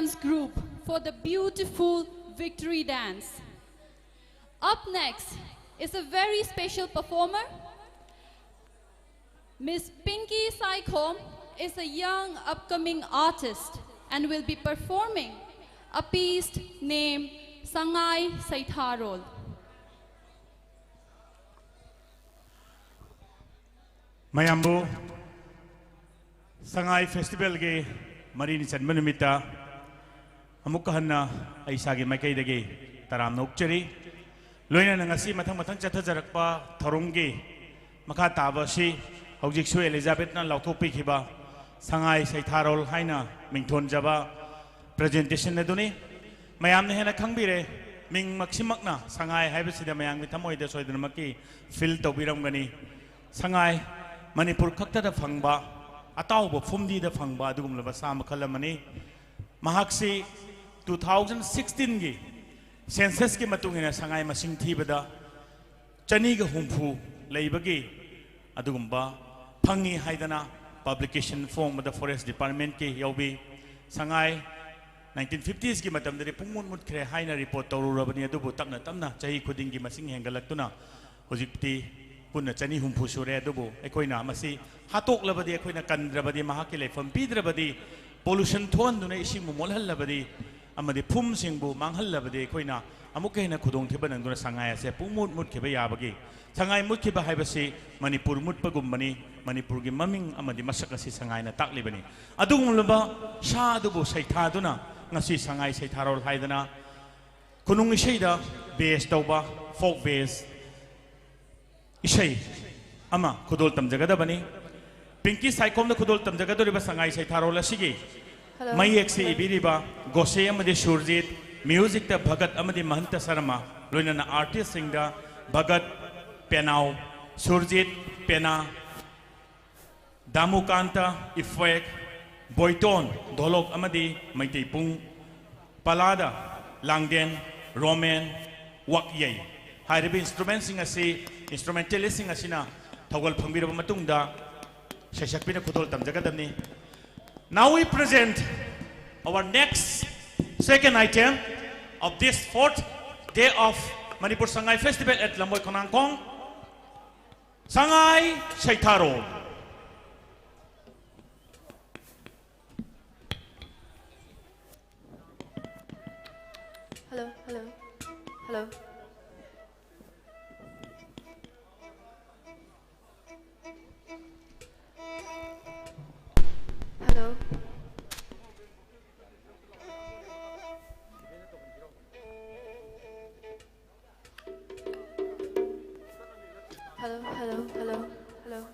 dance group for the beautiful victory dance. Up next is a very special performer. Miss Pinky Saikom is a young upcoming artist and will be performing a piece named Sanggai Saitharol. Mayambu Sanggai Festival ge Marini Chanmanumita Amukahana Aisagi Makaidagi Taram Nokcheri Loina Nangasi Matang Matang Chatajarakpa Tarungi Makatabashi Hojiksu Elizabeth na Lautopi Hiba Sanggai Saitharol Haina Mington Java presentation Neduni Mayam Hena Kangbire Ming Maximakna Sanggai Habisida Mayang Mitamoy the Soidamaki Phil Tobiramgani Sanggai Manipur Kakta the Fangba Ataubo Fumdi the Fangba Dum Labasam Kalamani Mahaksi 2016 gi census ki matungina Sanggai masing thibada Chaniga Humpu Laibagi Adugumba Pangi Haidana publication form of the Forest Department ki Yobi Sanggai 1950s ki matam dari Pungmun Mutkre Haina report Toru Rabani Adubu Tamna Tamna Chahi Kudingi Masing Hengalatuna Hojipti Puna Chani Humpu Sure Adubu Ekoina Masi Hatok Labadi Ekoina Kandrabadi Mahakile from Pidrabadi pollution Tuan Duna Ishing Molhal Labadi Amadi Pum Singbu Manghal Labadi Ekoina Amukena Kudong Tiban and Duna Sanggai se Pumut Mutkebe Yabagi Sanggai Mutkiba Habasi Manipur Mutpagumani Manipur gi Maming Amadi Masakasi Sanggai na Taklibani Adung Laba Sha Dubu Saitaduna Ngasi Sanggai Saitarol Haidana Kunung Ishida Base Tauba Folk Base Ishay Ama Kudol Tamjagadabani Pinky Saikom the Kudol Tamjagadoriba Sanggai Saitarol Sigi Mayexi Ibiriba Gose Amadi Shurjit Music the Bhagat Amadi Mahanta Sarama Luinana artist singda Bhagat Penau Surjit Pena Damukanta Ifwek Boyton Dolok Amadi Maiti Pung Palada Langden Roman Wakyay Haribi instrument sing asi instrumentalist sing asina Tawal Pambira Matunda Shashakpina Kudol Tamjagadamni. Now we present our next second item of this fourth day of Manipur Sangai Festival at Lamboi khongnangkhong Sanggai Saitharol. Hello, hello, hello. Hello. Hello, hello, hello, hello.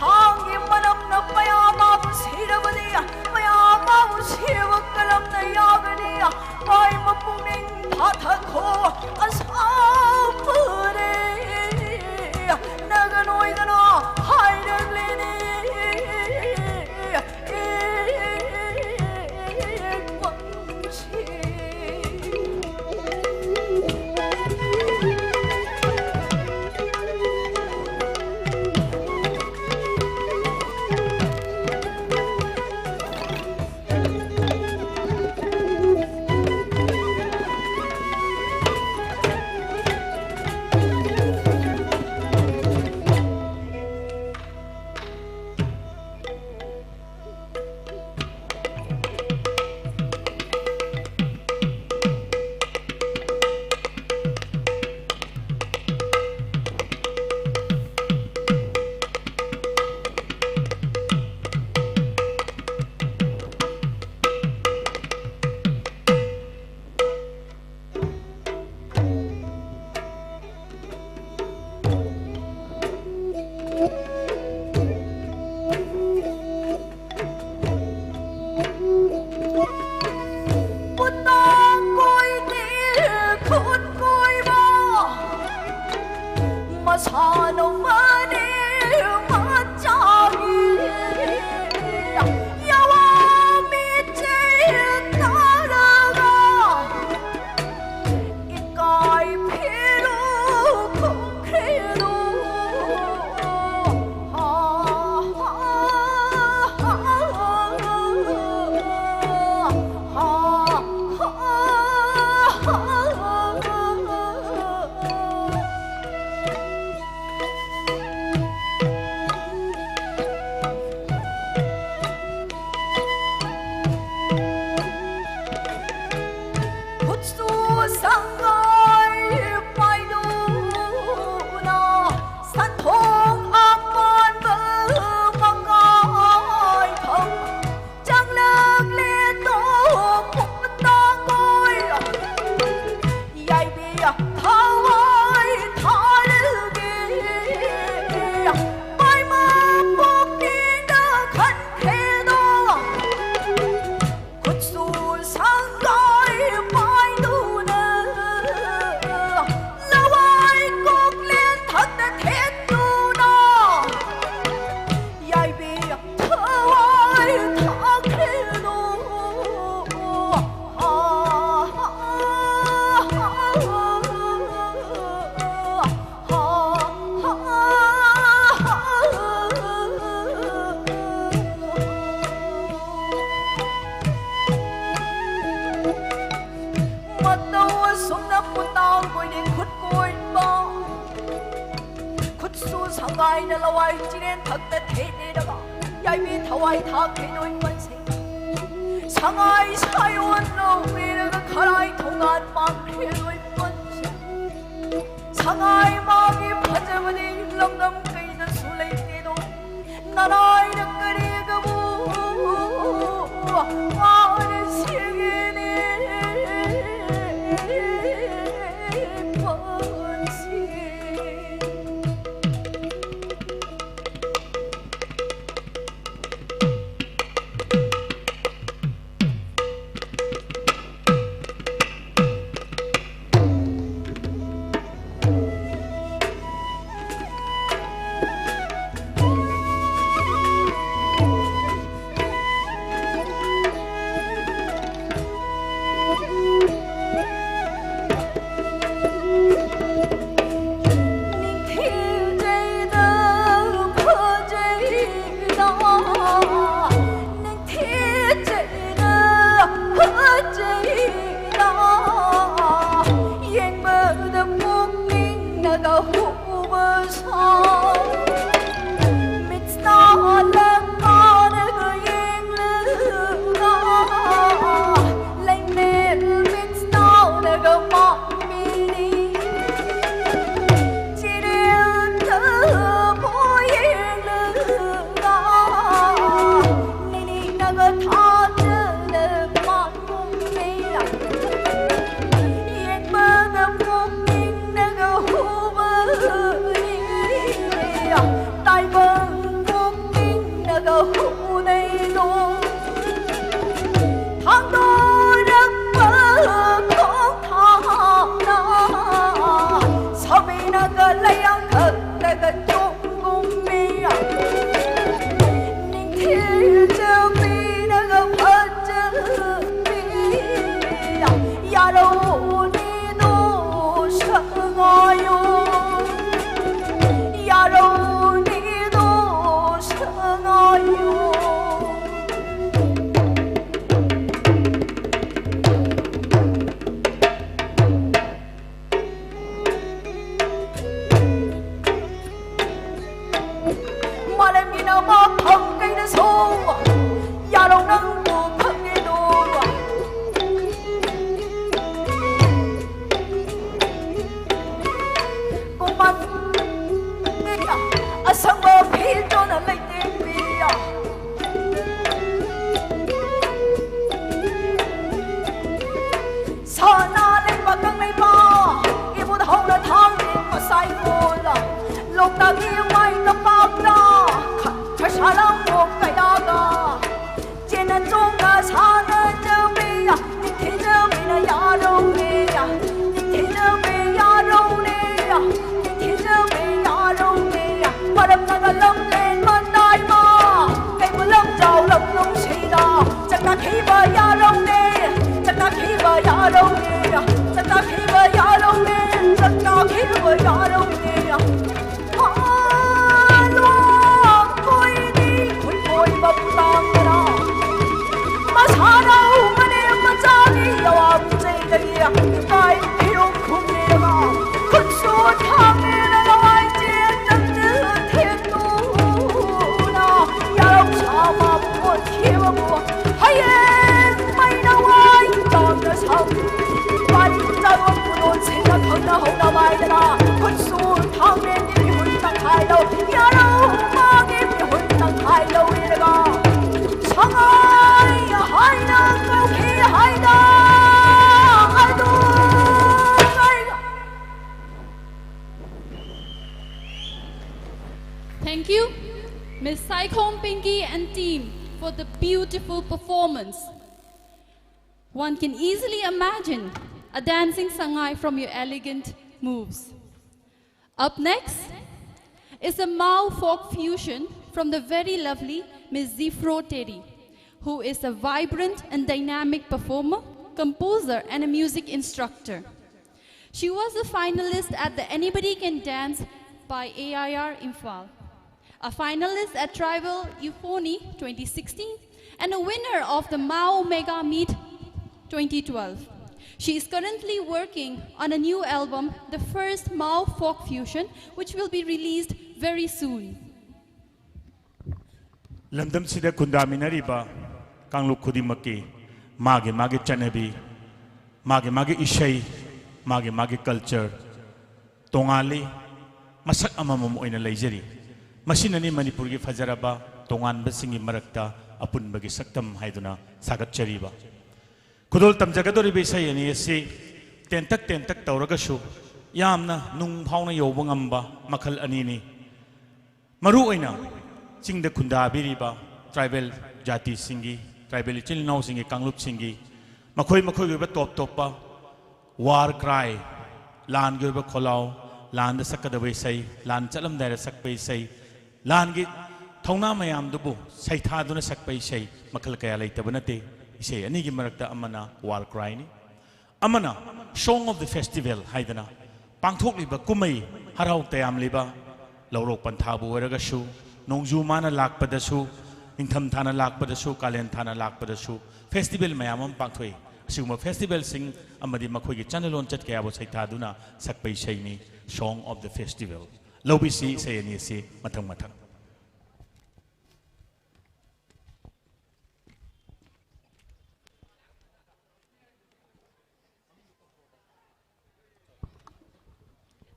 Thang im manam na paya ma bu sirabani Sangai na lawai chinen thakta thede daga yai bi thawai thak khenoi manse Sangai sayon no mera ga kharai thongan mang khenoi manse Sangai magi phajabani langam kaina sulai te do narai na kare ga bu aare sigene Thank you, Ms. Saikhom Pinky and team, for the beautiful performance. One can easily imagine a dancing Sangai from your elegant moves. Up next is a Mao folk fusion from the very lovely Ms. Zifro Teri, who is a vibrant and dynamic performer, composer, and a music instructor. She was a finalist at the Anybody Can Dance by AIR Imphal, a finalist at Tribal Euphony 2016, and a winner of the Mao Mega Meet 2012. She is currently working on a new album, the first Mao Folk Fusion, which will be released very soon. Lamdam sida kundaminariba kangluk khudimaki mage chanabi mage ishai mage culture tongali masak amamam oina leijari masinani Manipur gi fajaraba tongan basingi marakta apun bagi saktam haiduna sagat chariba kudol tamjagadori besai ani ase tentak tauragashu yamna nung phauna yobangamba makhal anini maru oina chingda khunda biriba tribal jati singi tribal chilnau singi kanglup singi makhoi gi top war cry lan gi ba kholau lan da sakadabai sai lan chalam daira sakpai sai lan gi thongna mayam dubu sai tha duna sakpai sai makhal kaya leitabnate isai ani gi marakta amana war cry ni amana song of the festival haidana pangthok liba kumai harau tayam liba laurok panthabu waragashu nongju mana lakpadasu ingtham thana lakpadasu kalen thana lakpadasu festival mayamam pangthoi siguma festival sing amadi makhoi gi chanelon chat kaya bo saitha duna sakpai sai ni song of the festival lobi si say ani si mathang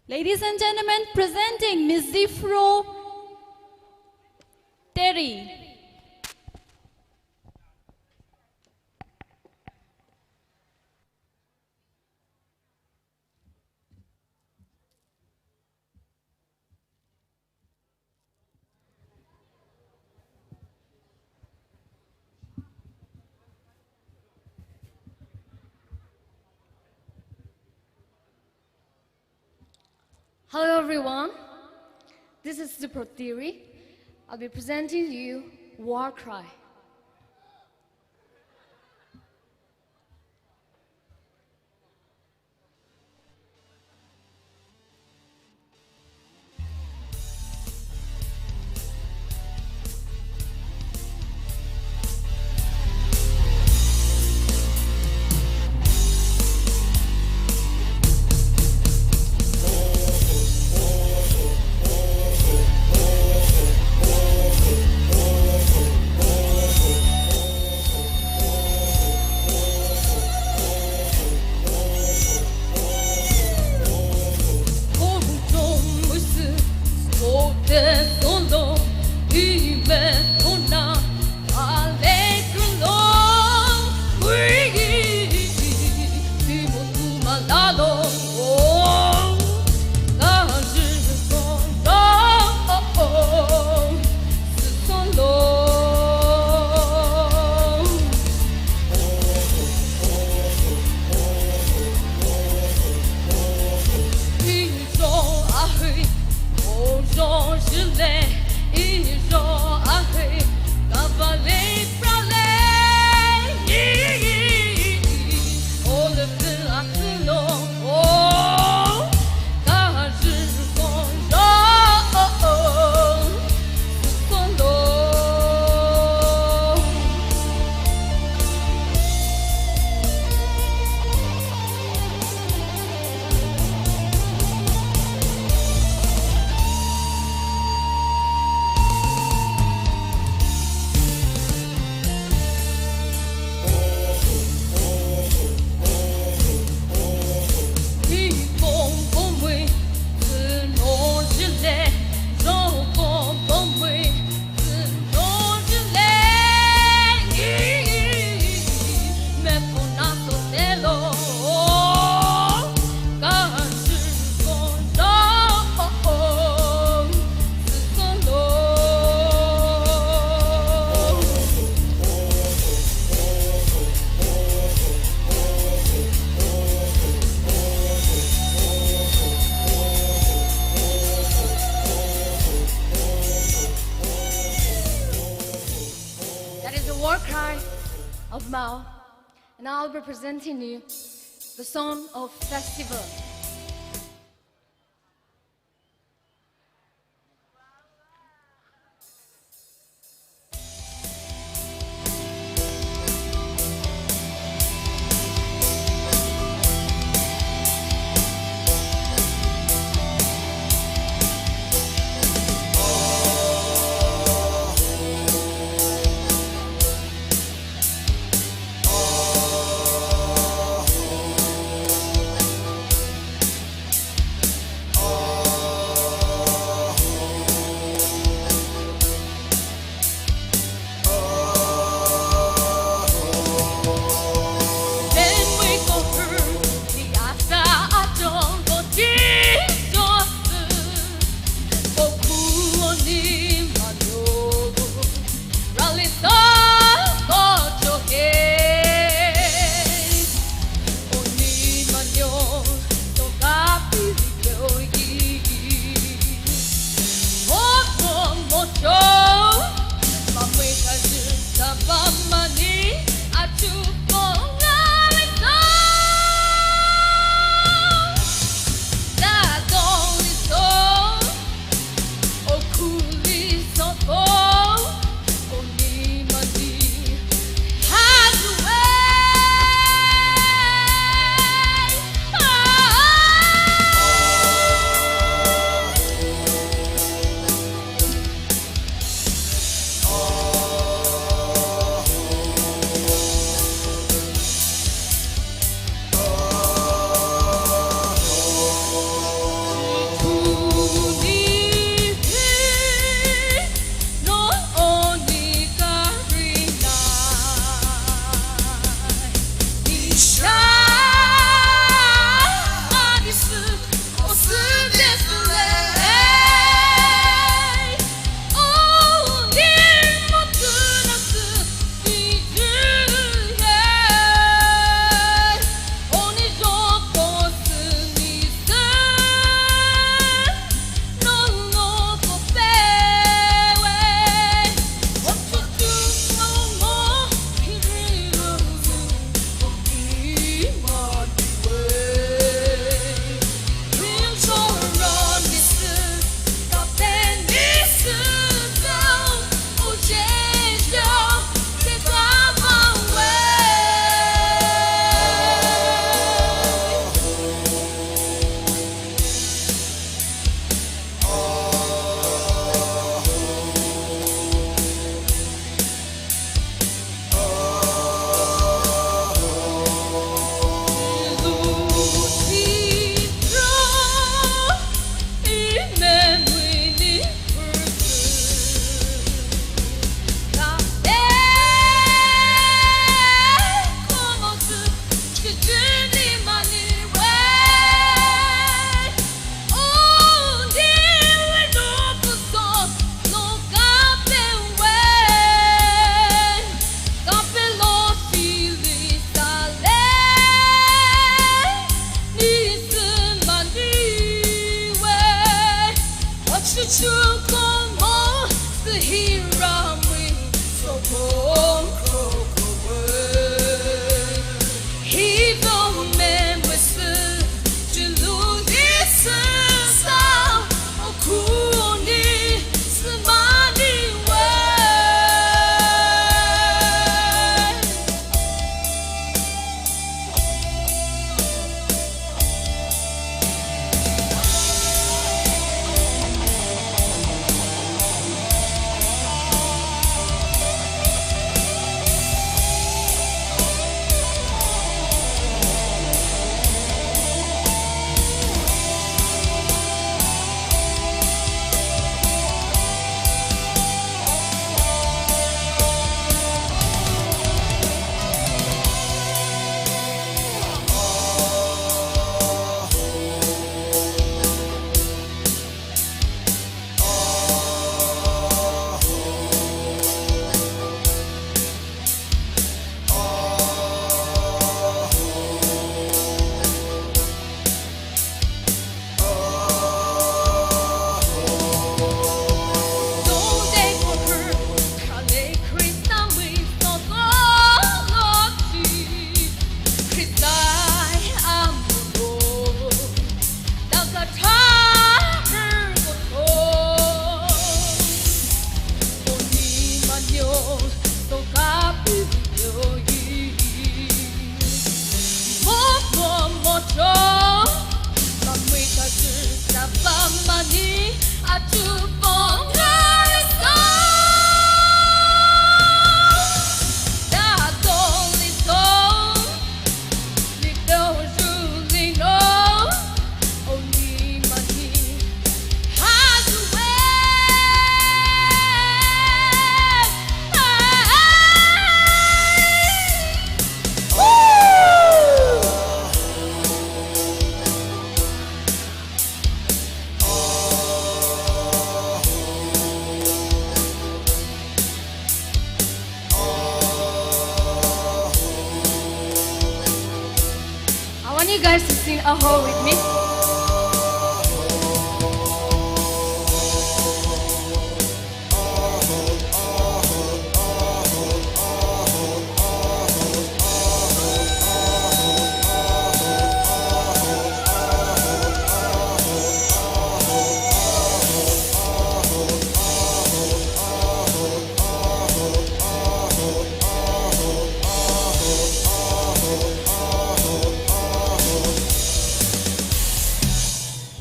Ladies and gentlemen, presenting Ms. Zifro Terry. Hello everyone, this is Zifro Theory. I'll be presenting you War Cry. Of Mao, and I'll be presenting you the song of festival. you guys to sing a ho with me.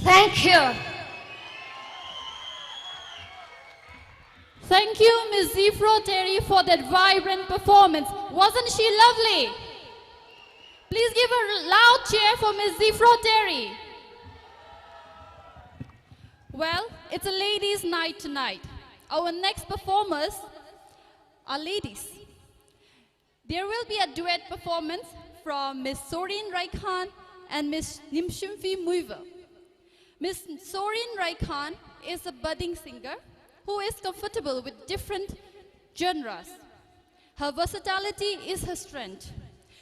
Thank you. Thank you, Ms. Zifro Terry, for that vibrant performance. Wasn't she lovely? Please give a loud cheer for Ms. Zifro Terry. Well, it's a ladies' night tonight. Our next performers are ladies. There will be a duet performance from Ms. Sorin Raikhan and Ms. Nimshimfi Muiva. Ms. Sorin Raikhan is a budding singer who is comfortable with different genres. Her versatility is her strength.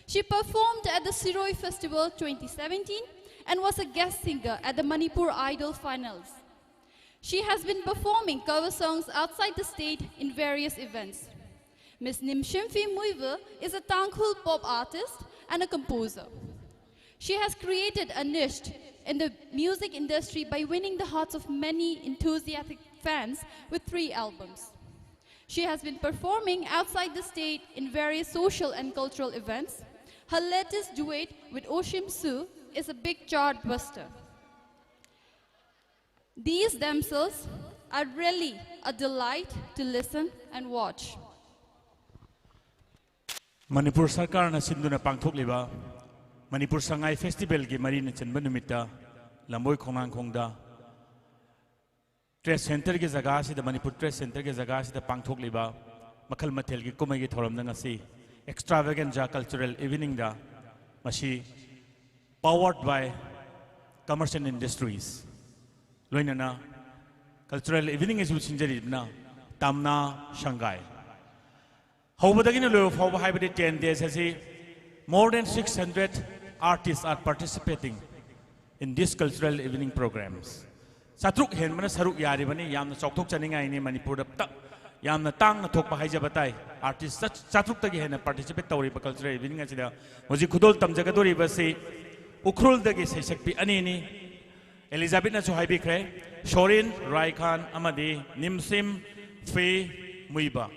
She performed at the Siroi Festival 2017 and was a guest singer at the Manipur Idol finals. She has been performing cover songs outside the state in various events. Ms. Nimshimfi Muiva is a Tangkhul pop artist and a composer. She has created a niche in the music industry by winning the hearts of many enthusiastic fans with 3 albums. She has been performing outside the state in various social and cultural events. Her latest duet with Oshim Su is a big chart buster. These damsels are really a delight to listen and watch. Manipur Sarkar na sinduna pangthok liba Manipur Sangai Festival ki mari na chanba numita Lamboi khongnangkhong da Trade Center ki jaga si da Manipur Trade Center ki jaga si da pangthok liba makhal mathel ki kumai ki thoram da ngasi extravaganza cultural evening da mashi powered by commercial industries loina na cultural evening is uchinjari na Tamna Sanggai Hobadagina lo for 10 days has more than 600 artists are participating in these cultural evening programs. Satruk hen mana saruk yari bani yamna chokthok chaninga ini Manipur da yamna tang na thok bahai jabatai artists satruk tagi hen participate tawri ba cultural evening achida moji khudol tamjagadori ba se ukrul dagi saisakpi ani ni Elizabeth na chuhaibi khre Sorin Raikhan amadi Nimsim Fe Muiba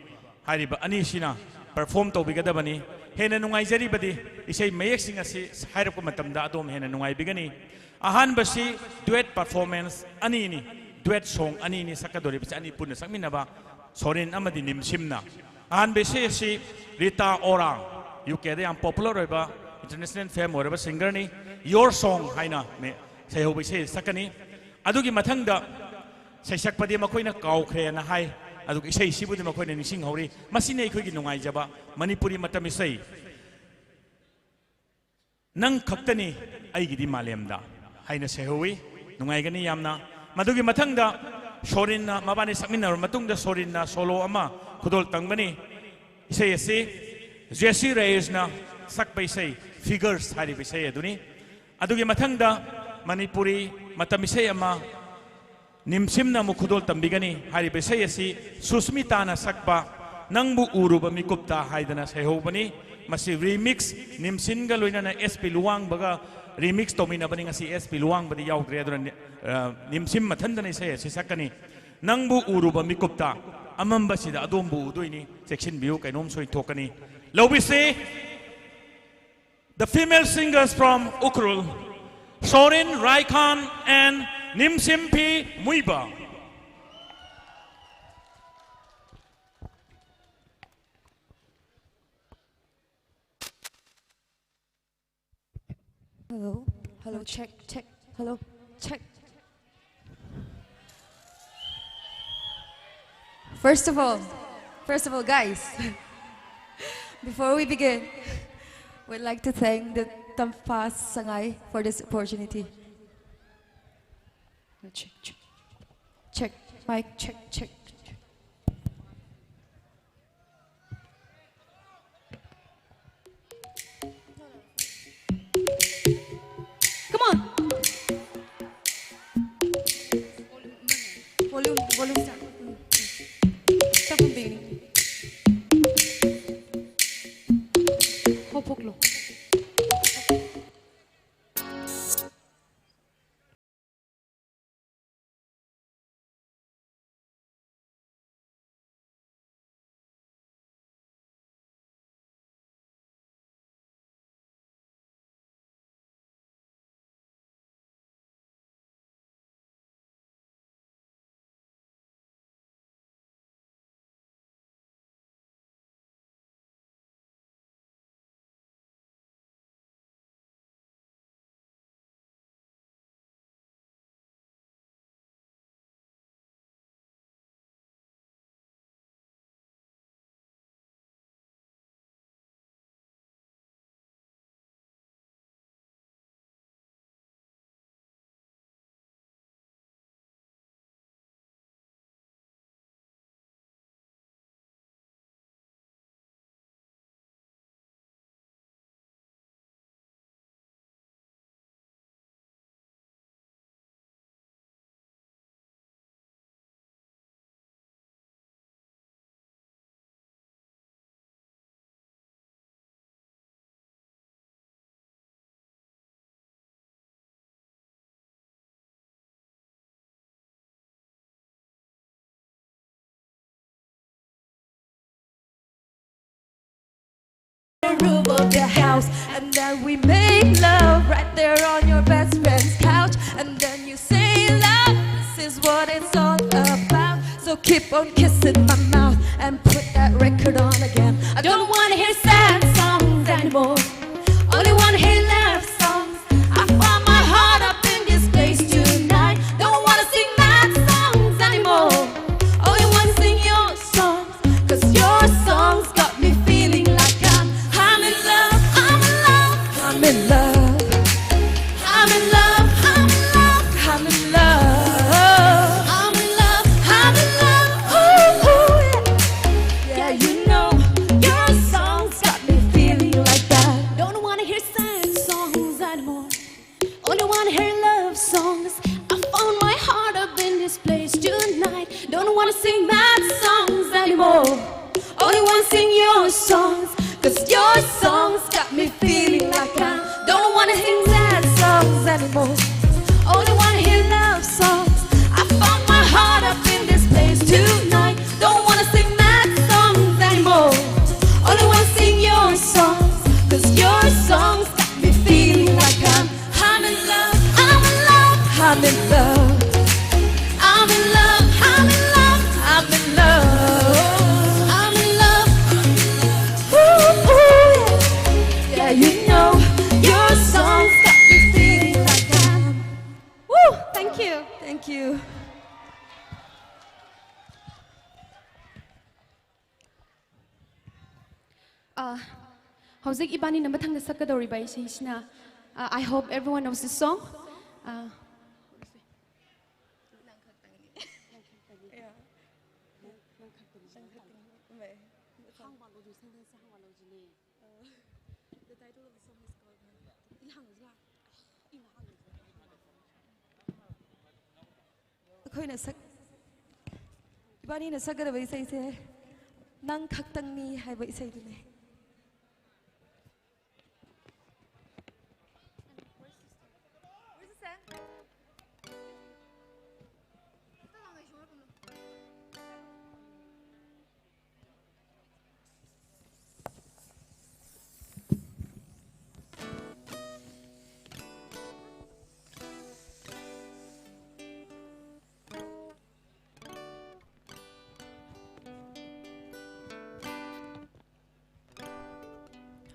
hariba ani sina perform tawbigadabani hena nungai jari badi isai mayek singa si hairap matamda adom hena nungai bigani ahan basi duet performance ani ni duet song ani ni sakadori basi ani punna sakmina ba Sorin amadi Nimsimna ahan basi si Rita Orang UK de am popular ba international fame ba singer ni your song haina me sai ho basi sakani adugi mathangda sai sakpadi makoina kawkhre na hai aduk isai sibudi makoina nising hori masine khoi gi nungai jaba Manipuri matam isai nang khaktani aigidi malemda haina sehui nungai gani yamna madugi mathangda Sorin na mabani sakminar matungda Sorin na solo ama khudol tangbani isai ase Jesse Reyes na sakpai sai figures hari bisai aduni adugi mathangda Manipuri matam isai ama Nimsimna mukhudol tambigani hari bisai asi Susmita na sakpa nangbu uruba mikupta haidana sehobani masi remix Nimsin ga loina na SP Luang baga remix tomina bani ngasi SP Luang badi yaudre aduna Nimsim mathandana sai sakani nangbu uruba mikupta amamba sida adombu udoini section view kainom soi thokani lobi se the female singers from Ukrul Sorin Raikhan and Nimsimpi Muiba. Hello, hello, check, hello, check. First of all, guys, before we begin, we'd like to thank the Tamna Sangai for this opportunity. Check, mic, check. Hopoklo. Roof of your house, and then we make love right there on your best friend's couch, and then you say, love, this is what it's all about. So keep on kissing my mouth and put that record on again. I don't want to hear sad songs anymore, only want to hear love songs. I found my heart up in this place tonight. Don't want to sing mad songs anymore, only want to sing your songs, 'cause your songs got me feeling like I'm in love, I'm in love, I'm in love, I'm in love, I'm in love, I'm in love, I'm in love, I'm in love, ooh, ooh, yeah. Yeah, you know, your songs got me feeling like that. Don't wanna hear sad songs anymore, only wanna hear love songs. I found my heart up in this place tonight. Don't wanna sing mad songs anymore, only wanna sing your songs, 'cause your songs got me feeling like I don't wanna sing sad songs anymore, only wanna hear love songs. I found my heart up in this place tonight. Don't wanna sing mad songs anymore, only wanna sing your songs, 'cause your songs got me feeling like I'm in love, I'm in love, I'm in love, I'm in love, I'm in love, I'm in love, I'm in love, ooh, ooh, yeah, you know, your songs got me feeling like woo, thank you, thank you. Howzik ibani na mathang na sakadori ba isina. I hope everyone knows this song. Ibani na sakadaba isay se nang khaktang ni haiba isay dune.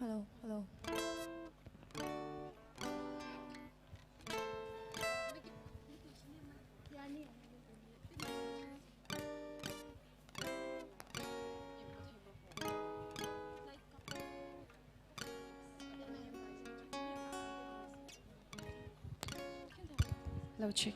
Hello, hello. Hello, chick.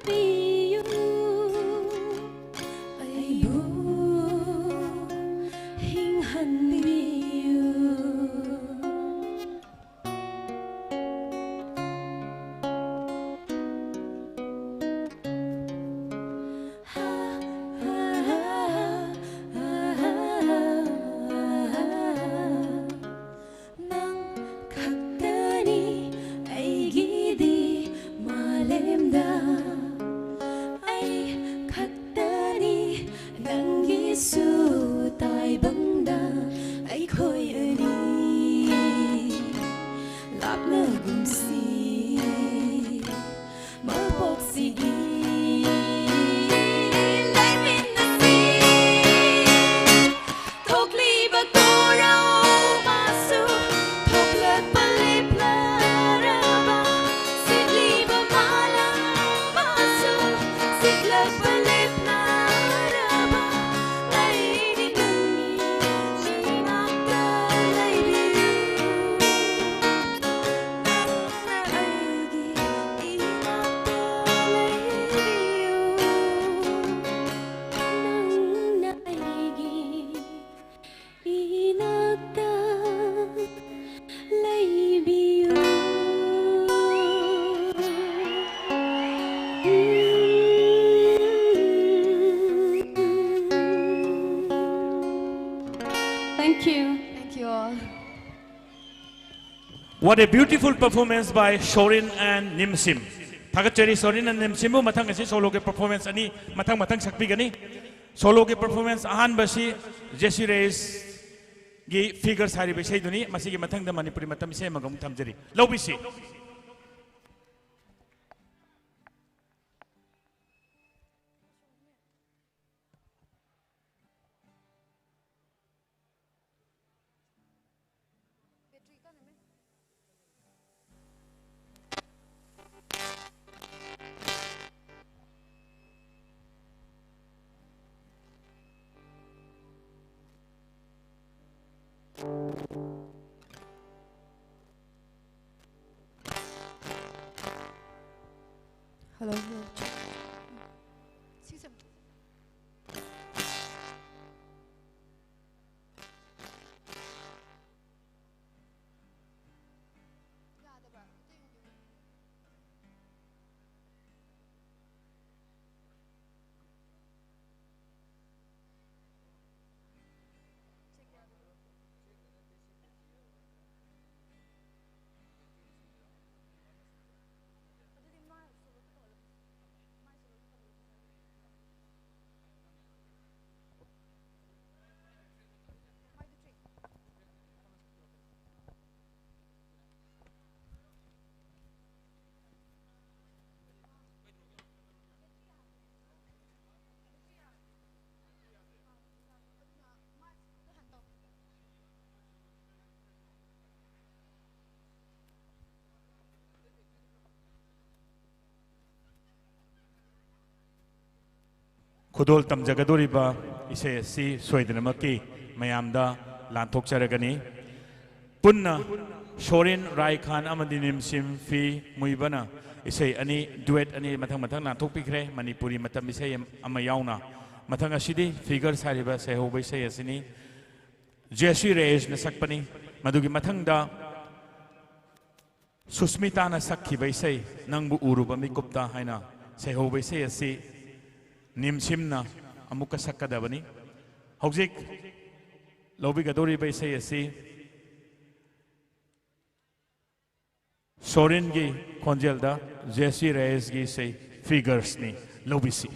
you. Aibu hinghanbiyu. Nang khaktani aigidi malemda. Ai khaktani nangisu taibangda. Aikhoi ani lapna gumsi mapoksigi. Thank you. Thank you all. What a beautiful performance by Shorin and Nimsim. Thagachari Shorin and Nimsim mathang asi solo ke performance ani mathang sakpi gani. Solo ke performance ahan basi Jesse Reyes gi figures hari besai duni masih gi mathang da Manipuri matam isai magam thamjari. Lobisi. Hello. Khudol tamjagadoriba isai asi soidanamaki mayamda lanthokcharagani punna Shorin Rai Khan amadi Nimsim fi muibana isai ani duet ani mathang lanthokpikre Manipuri matam isai ama yauna mathang asidi figure sariba sehobai isai asini Jesse Reyes na sakpani madugi mathangda Susmita na sakhiba isai nangbu uruba mikupta haina sehobai isai asi Nimsimna amuka sakadabani hauzik lobigadori ba isai asi Shorin gi konjelda Jesse Reyes gi isai figures ni lobisi.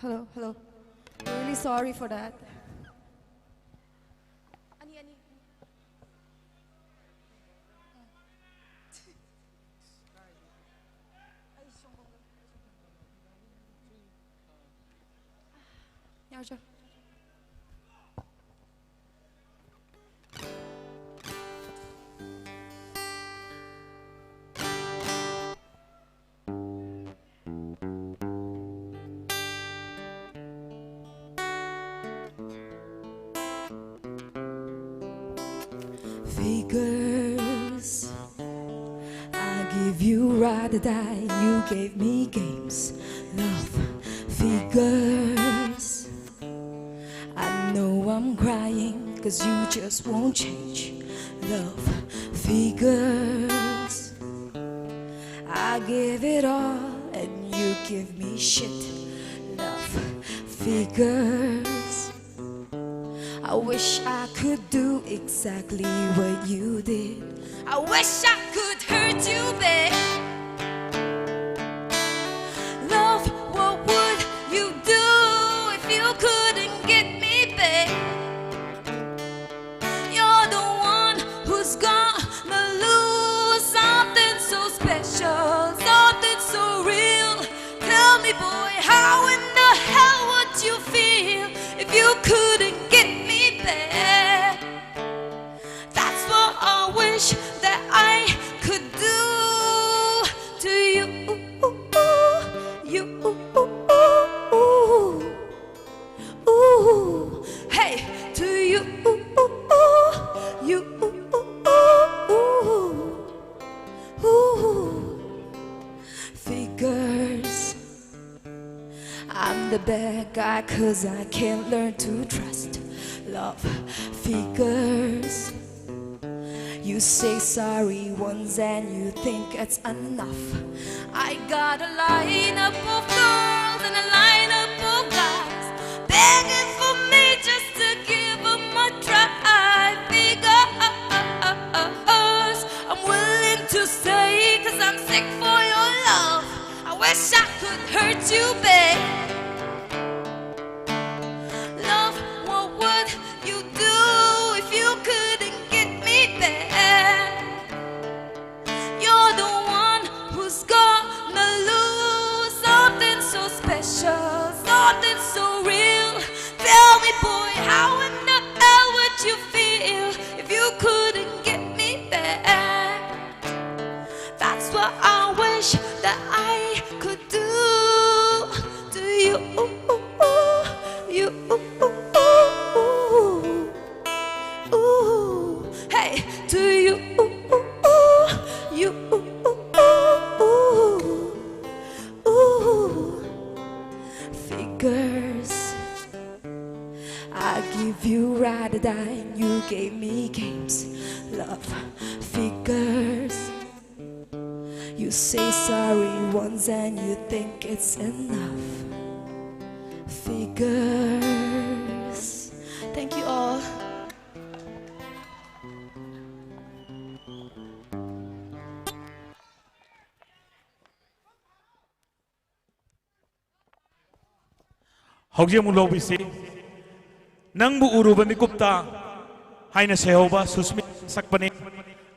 Hello, hello. I'm really sorry for that. Ani. Yarja. Figures, I give you ride or die, you gave me games. Love, figures, I know I'm crying, cause you just won't change. Love, figures, I give it all and you give me shit. Love, figures, I wish I could do exactly what you did. I wish I could hurt you, babe. Love, what would you do if you couldn't get me, babe? You're the one who's gonna lose something so special, something so real. Tell me, boy, how in the hell would you feel if you couldn't get me back? That's what I wish that I could do to you. Hey, to you. Figures, I'm the bad guy cause I can't learn to trust. Love, figures, you say sorry once and you think it's enough. I got a lineup of girls and a lineup of guys begging for me just to give them a try. Figures, I'm willing to stay cause I'm sick for your love. I wish I could hurt you, babe. Love, what would you do if you couldn't get me back? You're the one who's gonna lose something so special, something so real. Tell me, boy, how in the hell would you feel if you couldn't get me back? That's what I wish that I could do to you. Hey, to you. Figures, I give you ride or die and you gave me games. Love, figures, you say sorry once and you think it's enough. Figures. Thank you all. Hauji mulobisi nangbu uruba mikupta haina sehoba susmi sakpani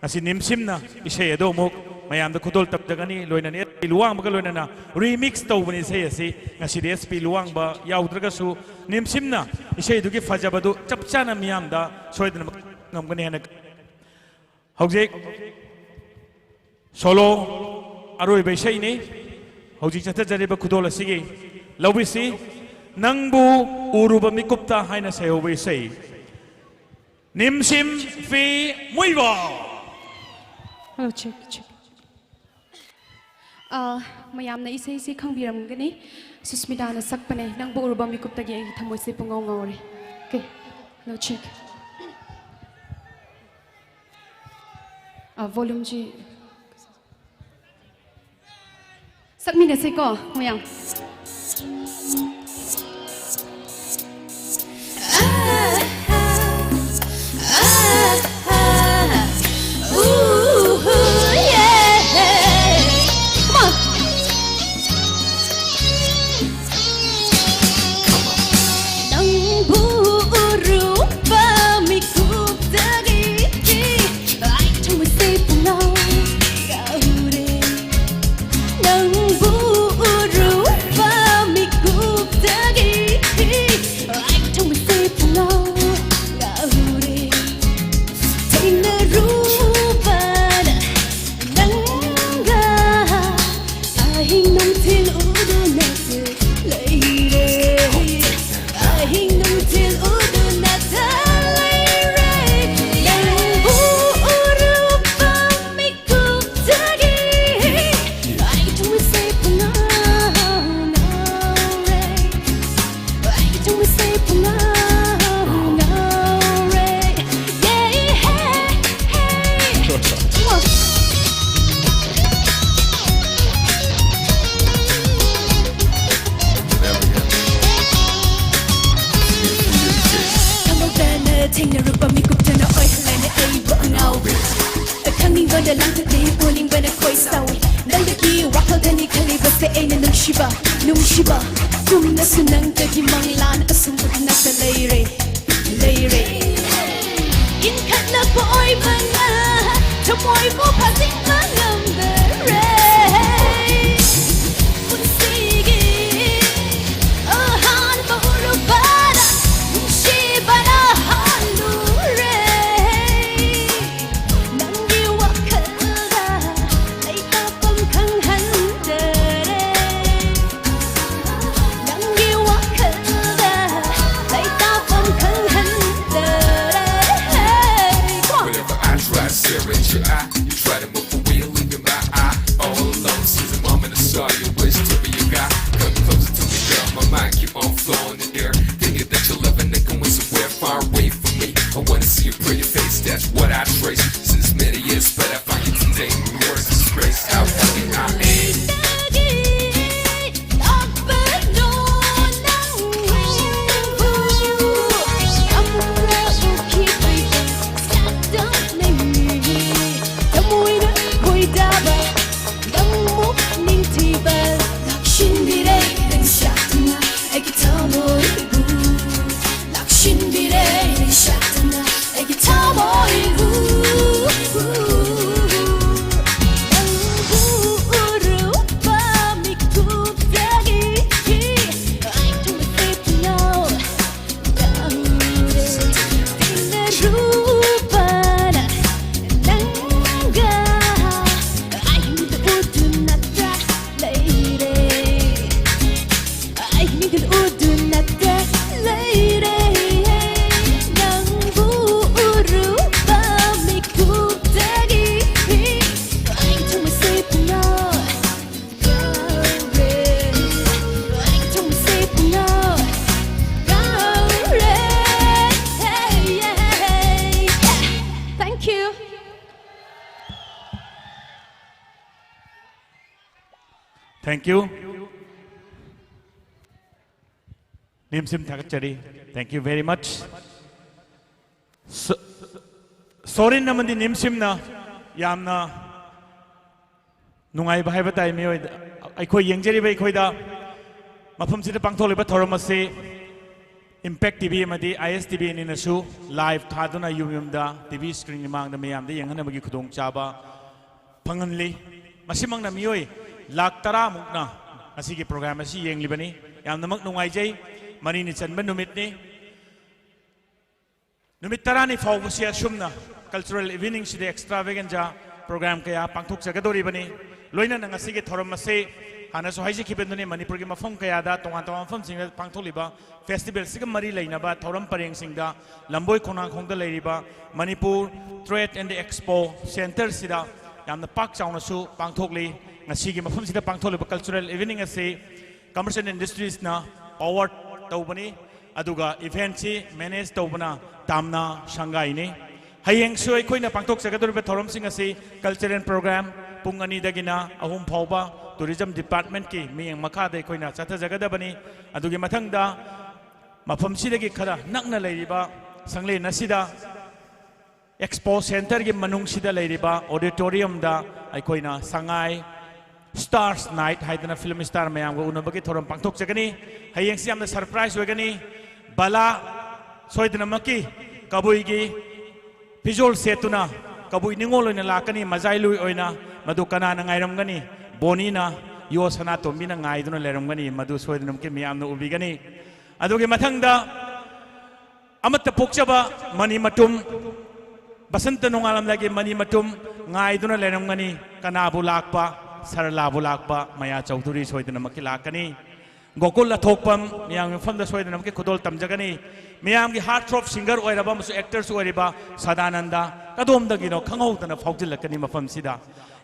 asi nimsimna ishe edo muk mayam da khudol tapdagani loina ne luang ba loina na remix tawbani se asi ngasi SP luang ba yaudra su nimsimna ishe dugi fajabadu chapchana miyam da soidna ngamgani hana hauji solo aroi be shei ne hauji chata jare ba khudol asigi lobisi nangbu uruba mikupta haina sehoba sei nimsim fi muiba. Hello, check. Mayam na isa khangbiram gani Susmita na sakpane nang buurba mikupta gi ang thamoy se pungaw ngawri. Okay, hello, check. Volume ji sakmi na se ko mayam. Nang bu uru ꯅꯪꯒꯗꯤ ꯎꯅꯤꯡꯕꯅ ꯈꯣꯏ ꯁꯥꯎꯏ ꯅꯪꯗꯒꯤ ꯋꯥꯈꯜꯗꯅꯤ ꯈꯜꯂꯤꯕꯁꯦ ꯑꯩꯅ ꯅꯨꯡꯁꯤꯕ ꯅꯨꯡꯁꯤꯕ ꯆꯨꯝꯅꯁꯨ ꯅꯪꯗꯒꯤ ꯃꯪꯂꯥꯟ ꯑꯁꯨꯝꯕ ꯅꯛꯇ ꯂꯩꯔꯦ ꯂꯩꯔꯦ 인간나고 얼마나 정말 못 받은 마음들에 웃기기 한 번으로 봐라 뭉치봐라 하루래 남기와 그가 내가 뻥강한 데래 남기와 그가 내가 뻥강한 데래 Try to stare at your eye. You try to move away, leaving my eye all alone. Since the moment I saw you, wish to be your guy. Come closer to me, girl. My mind keep on flowing in the air. Thinking that you're loving and going somewhere far away from me. I wanna see your pretty face, that's what I trace. Since many years, but I find you today. Yours is grace. How happy I am. Thank you. Nimsim Thakachari. Thank you very much. Sorin namandi Nimsim na yamna nungai bahai batai mi oida. Aikoi yengjeri bai khoi da mafam sida pangthole ba thoram ase Impact TV amadi ISTV ni nasu live thaduna yumyum da TV screen mang da mayam da yenghana bagi khudong chaba phanganli masimang na mioi Lak tara mukna asigi program asi yengi bani yam namak nungai jai mani ni chanban numit ni numit tara ni faw busia shumna cultural evening side extravaganza program kaya pangthok jagadori bani loina nang asigi thoram ase hana so haiji khibenduni manipur gi mafam kaya da tongan tongan mafam sing pangthok liba festival sigam mari laina ba thoram pareng sing da lamboi khongnangkhong da leiriba manipur trade and expo center sida yamna pak chauna su pangthok li ngasi mafam sida pangtholiba cultural evening ase commercial industries na power tawbani aduga event si manage tawbana Tamna Sanggai ni hayeng su aikoina pangthok jagadoriba thoram sing ase cultural program pungani dagina ahum phauba tourism department ki miyeng makha da aikoina chatha jagadabani adugi mathangda mafam sidagi khara nakna leiriba sangle nasida expo center gi manung sida leiriba auditorium da aikoina Sanggai Stars Night haidana film star mayam go unabagi thoram pangthok jagani hayeng si amna surprise wegani bala soidana maki kabui gi visual setuna kabui ningol oina lakani mazai lui oina madu kana na ngairam gani boni na yo sana tombi na ngai duna leram gani madu soidana maki miyam na ubigani adugi mathangda amatta pokchaba mani matum basanta nongalam lagi mani matum ngai duna leram gani kana bu lakpa Sarala bulakpa maya chaudhuri soidana maki lakani gokul la thokpam miyam fam da soidana maki khudol tamjagani miyam gi heartthrob singer oiraba musu actors oiriba Sadananda kadom dagino khangau tana faujilakani mafam sida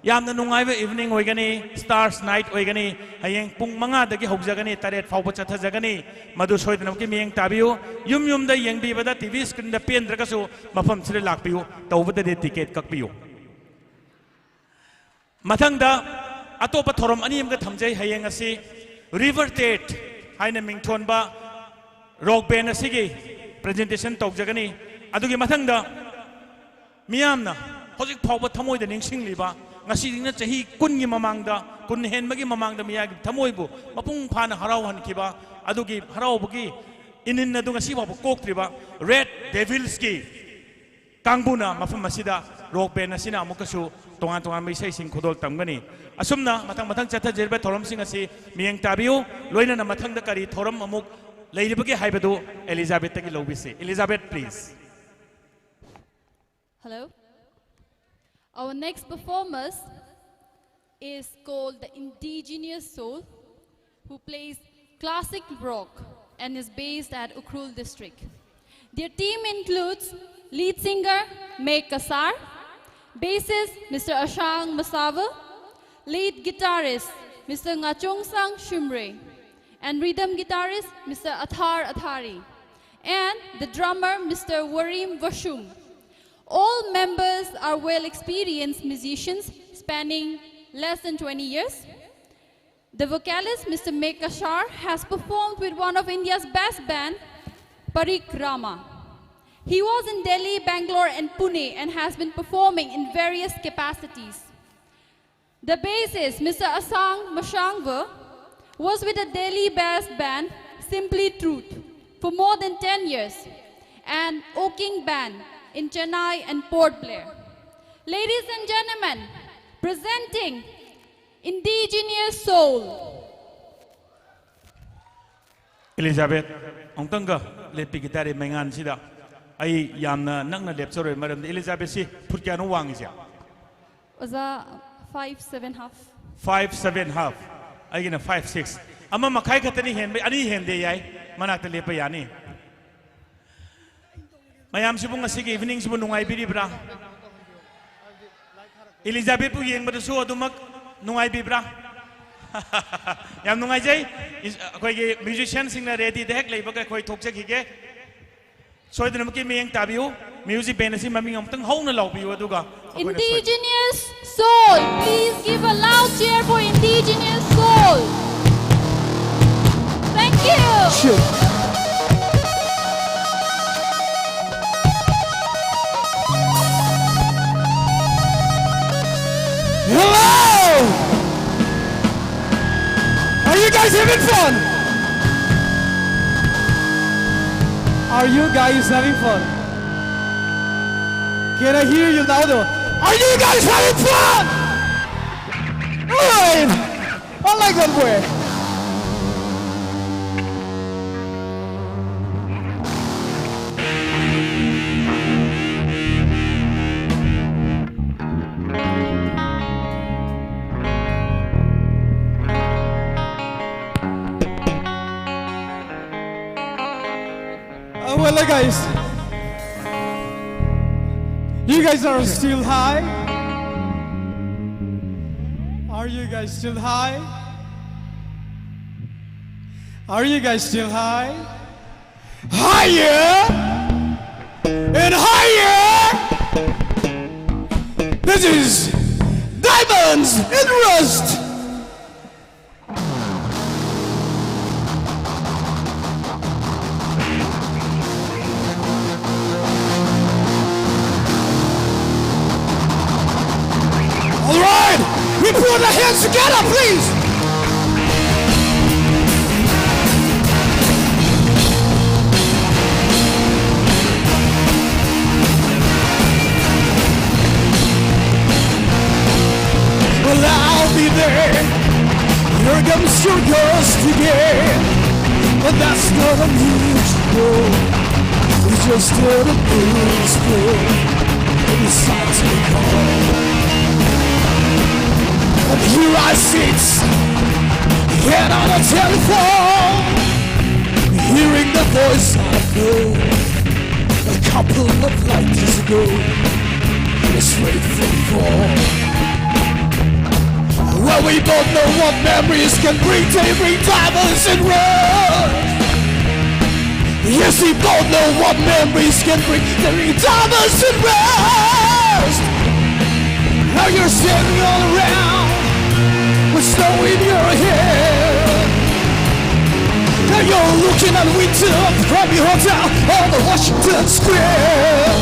yamna nungaiba evening oigani stars night oigani hayeng pung manga dagi hogjagani taret fauba chatha jagani madu soidana maki miyeng tabiu yum da yengbi bada TV screen da pen dragasu mafam sida lakpiu tawbada de ticket kakpiu mathangda Atopa thorom ani amga thamjai hayeng asi river tate haina mingthon ba rock band asigi presentation tawjagani adugi mathangda miyamna hojik phawba thamoi da ningsing liba ngasi dingna chahi kun gi mamangda kun hen magi mamangda miya gi thamoi bu mapung phana harau han kiba adugi harau bugi inin na du ngasi ba kok triba red devils ki kangbuna mafam masida rock band asina amukasu tongan tongan mai sai sing khodol tamgani asumna matang chatha jerba thorom sing asi miyeng tabiu loina na mathang da kari thorom amuk leiribagi haibadu Elizabeth ki lobisi Elizabeth please. Hello. Our next performers is called the Indigenous Soul, who plays classic rock and is based at Ukhrul district. Their team includes lead singer Meg Kasar, bassist Mr. Ashang Masawa, lead guitarist Mr. Ngachong Sang Shumre, and rhythm guitarist Mr. Athar Athari, and the drummer Mr. Warim Vashum. All members are well-experienced musicians spanning less than 20 years. The vocalist, Mr. Meg Kashar, has performed with one of India's best band, Parikrama. He was in Delhi, Bangalore and Pune and has been performing in various capacities. The bassist, Mr. Asang Mashangva, was with the Delhi based band, Simply Truth, for more than 10 years, and Oking Band in Chennai and Port Blair. Ladies and gentlemen, presenting Indigenous Soul. Elizabeth, ongtanga lepi gitare mengan sida ai yamna nangna lepsore maram Elizabeth si phutkya no wang sia Was a 5/7 half. 5/7 half ai gina 5/6 ama makai khatani hen ani hen de yai manakta lepa yani mayam sibung asigi evening sibu nungai biribra Elizabeth pu yeng bada su adumak nungai bibra yam nungai jai koi ge musician singna ready dek leiba ka koi thokche khige soidna mki meng tabiu music band asi maming amtang hauna lawbiu aduga Indigenous Soul. Please give a loud cheer for Indigenous Soul. Thank you. Sure. Hello! Are you guys having fun? Are you guys having fun? Can I hear you louder? Are you guys having fun? Alright! I like that word. Well, guys, you guys are still high? Are you guys still high? Are you guys still high? Higher and higher! This is Diamonds and Rust! We put our hands together, please. Well, I'll be there. Here comes your ghost again. But that's not unusual. It's just an unusual. It's time to call. And here I sit, head on a telephone, hearing the voice I know a couple of lifetimes ago, straight from fall. Well, we both know what memories can bring. They bring diamonds and rust. Yes, we both know what memories can bring. They bring diamonds and rust. Now you're standing all around with snow in your hair. Now you're looking at winter from your hotel on the Washington Square.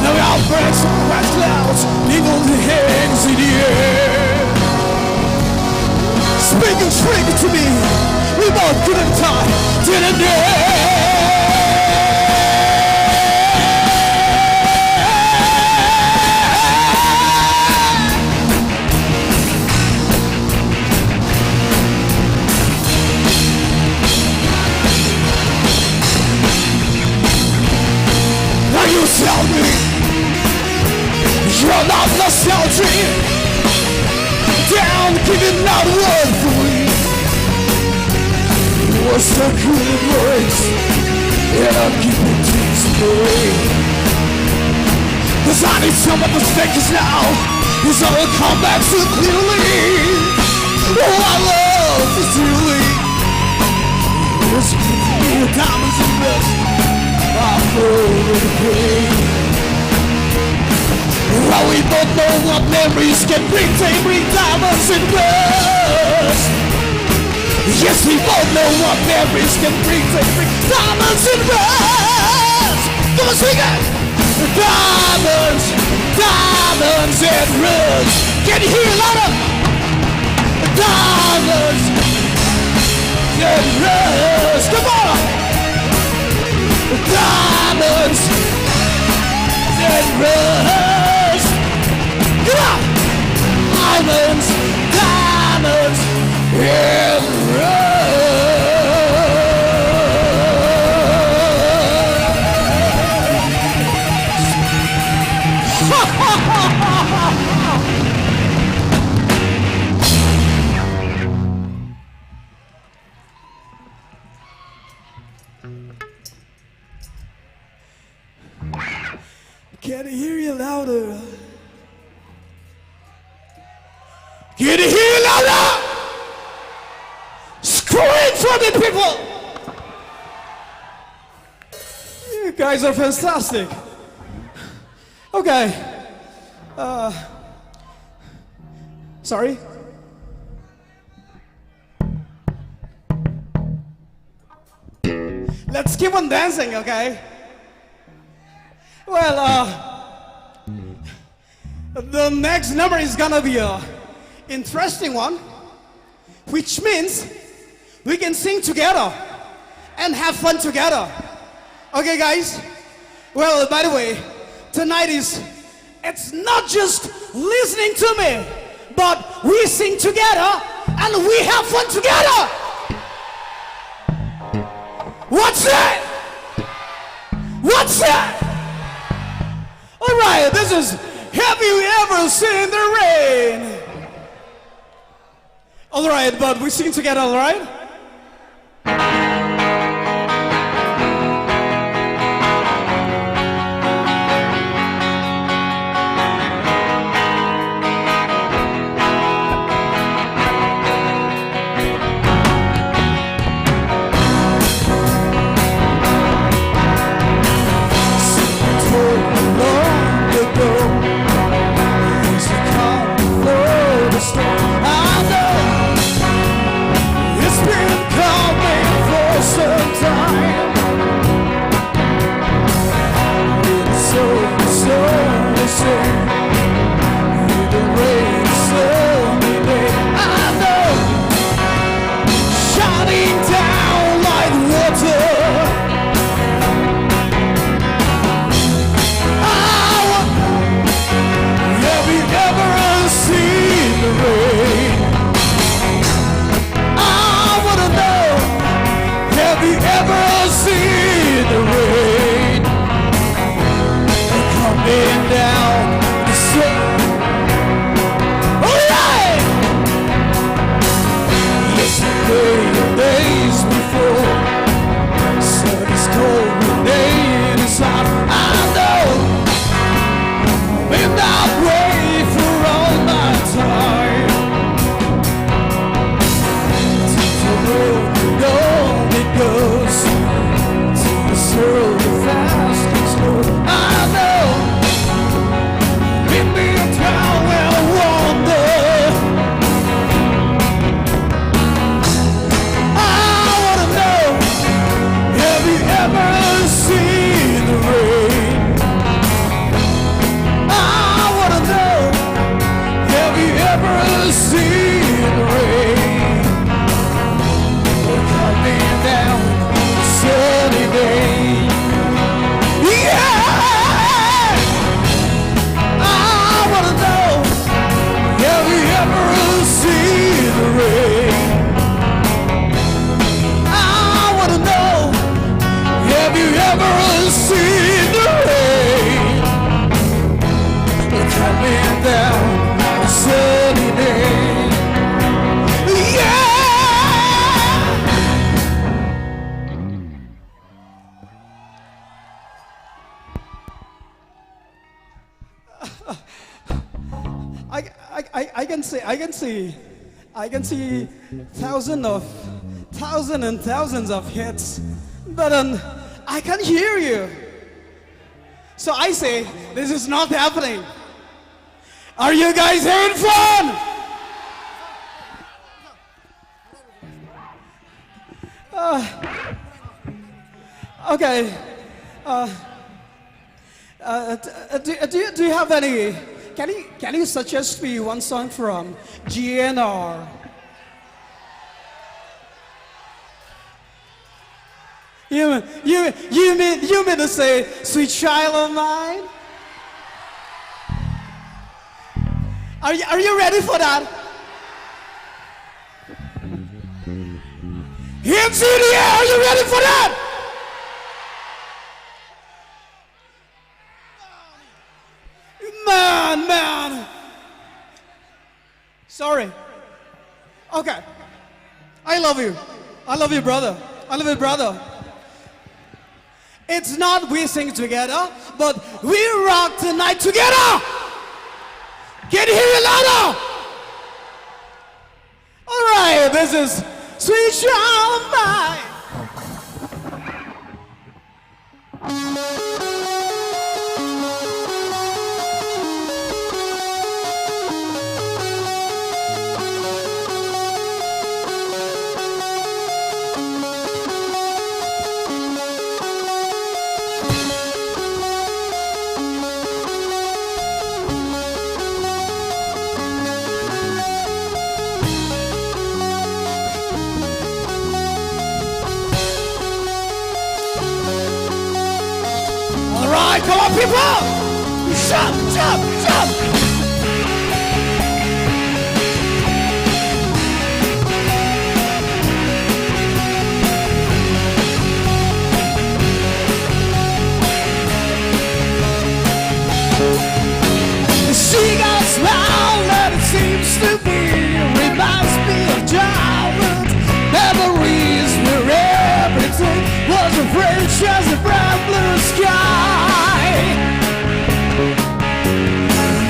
Now we are birds of white clouds, eagle hangs in the air. Speaking to me, we both couldn't talk, didn't dare. Now you tell me you're not nostalgic, down giving out word for me. What's so good it works, and I'm keeping things away. Cause I need some of the stickers now, cause I will come back so clearly. Oh, I love is really, it's me, diamonds and rust. I'm full of pain. Well, we both know what memories can bring. They bring diamonds and rust. Yes, we both know what memories can bring. They bring diamonds and rust. Come on, sing it. Diamonds, diamonds and rust. Can you hear it louder? Diamonds and rust. Come on. Diamonds and rust. Come on! Diamonds, diamonds and rust. Can I hear you louder? Can you hear you louder? Scream for me, people! You guys are fantastic. Okay. Sorry? Let's keep on dancing, okay? Well, the next number is gonna be a interesting one, which means we can sing together and have fun together. Okay, guys? Well, by the way, tonight it's not just listening to me, but we sing together and we have fun together. What's that? What's that? All right, this is Have You Ever Seen the Rain? All right, but we sing together, all right? I know it's been coming for seen the rain coming down a sunny day? Yeah, I wanna know, have you ever seen the rain? I wanna know, have you ever seen the rain coming down a sunny day? Yeah. I can see thousands of hits, but I can't hear you. So I say, this is not happening. Are you guys having fun? Okay. Do you have any? Can you suggest me one song from GNR? You mean to say "Sweet Child of Mine"? Are you ready for that? Hands in the air! Are you ready for that? Man. Sorry. Okay. I love you, brother. I love you, brother. It's not we sing together, but we rock tonight together. Can you hear it louder? All right, this is "Sweet Child of Mine." Come on, people! Jump! She got a smile that it seems to be reminds me of childhood memories where everything was a fresh as a bright blue sky.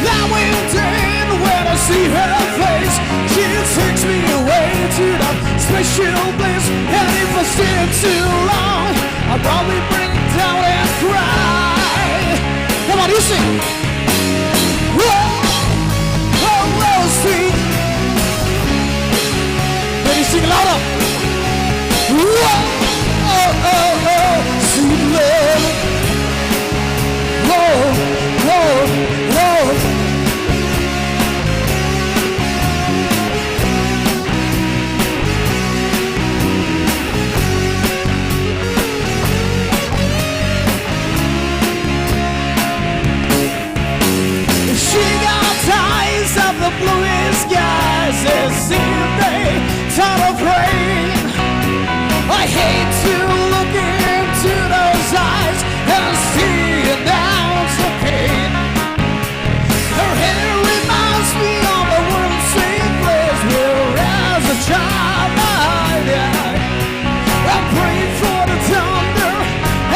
Now and then when I see her face, she takes me away to that special place. And if I stay too long, I'll probably break down and cry. Come on, you sing. Whoa, sweet. Can you sing louder? Whoa, sweet love. Whoa. She got eyes of the bluest skies as if they ton of rain. I hate to look into those eyes and see an ounce of pain. Her hair reminds me of a world sweet place where as a child I prayed for the thunder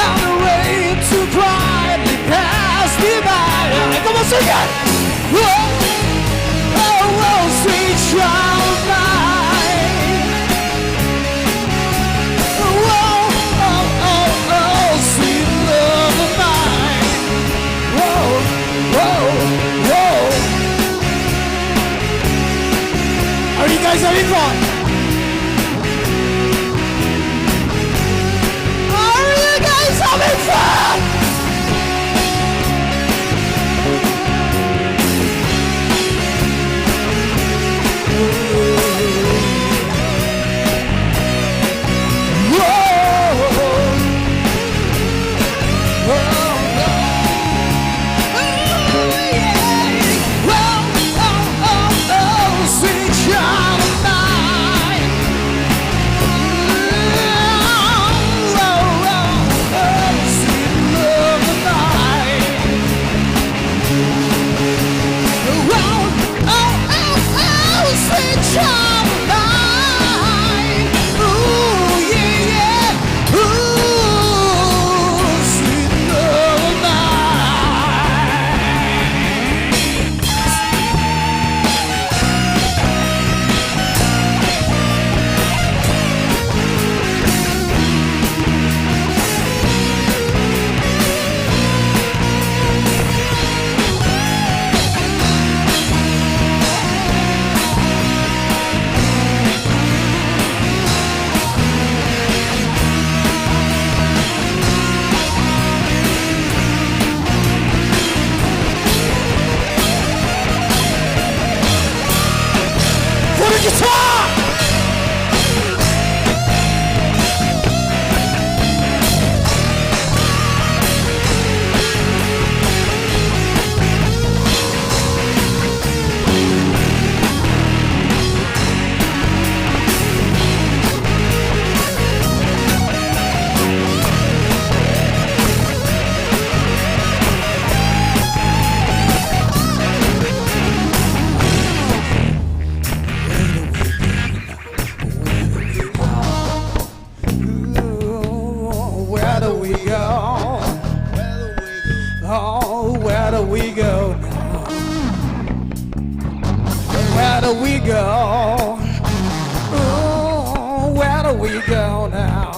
and the rain to quietly pass me by. Come on, sing it! Whoa, sweet child of mine. Whoa, sweet love of mine. Whoa. Are you guys having fun? Are you guys having fun? where do we go? Oh, where do we go now?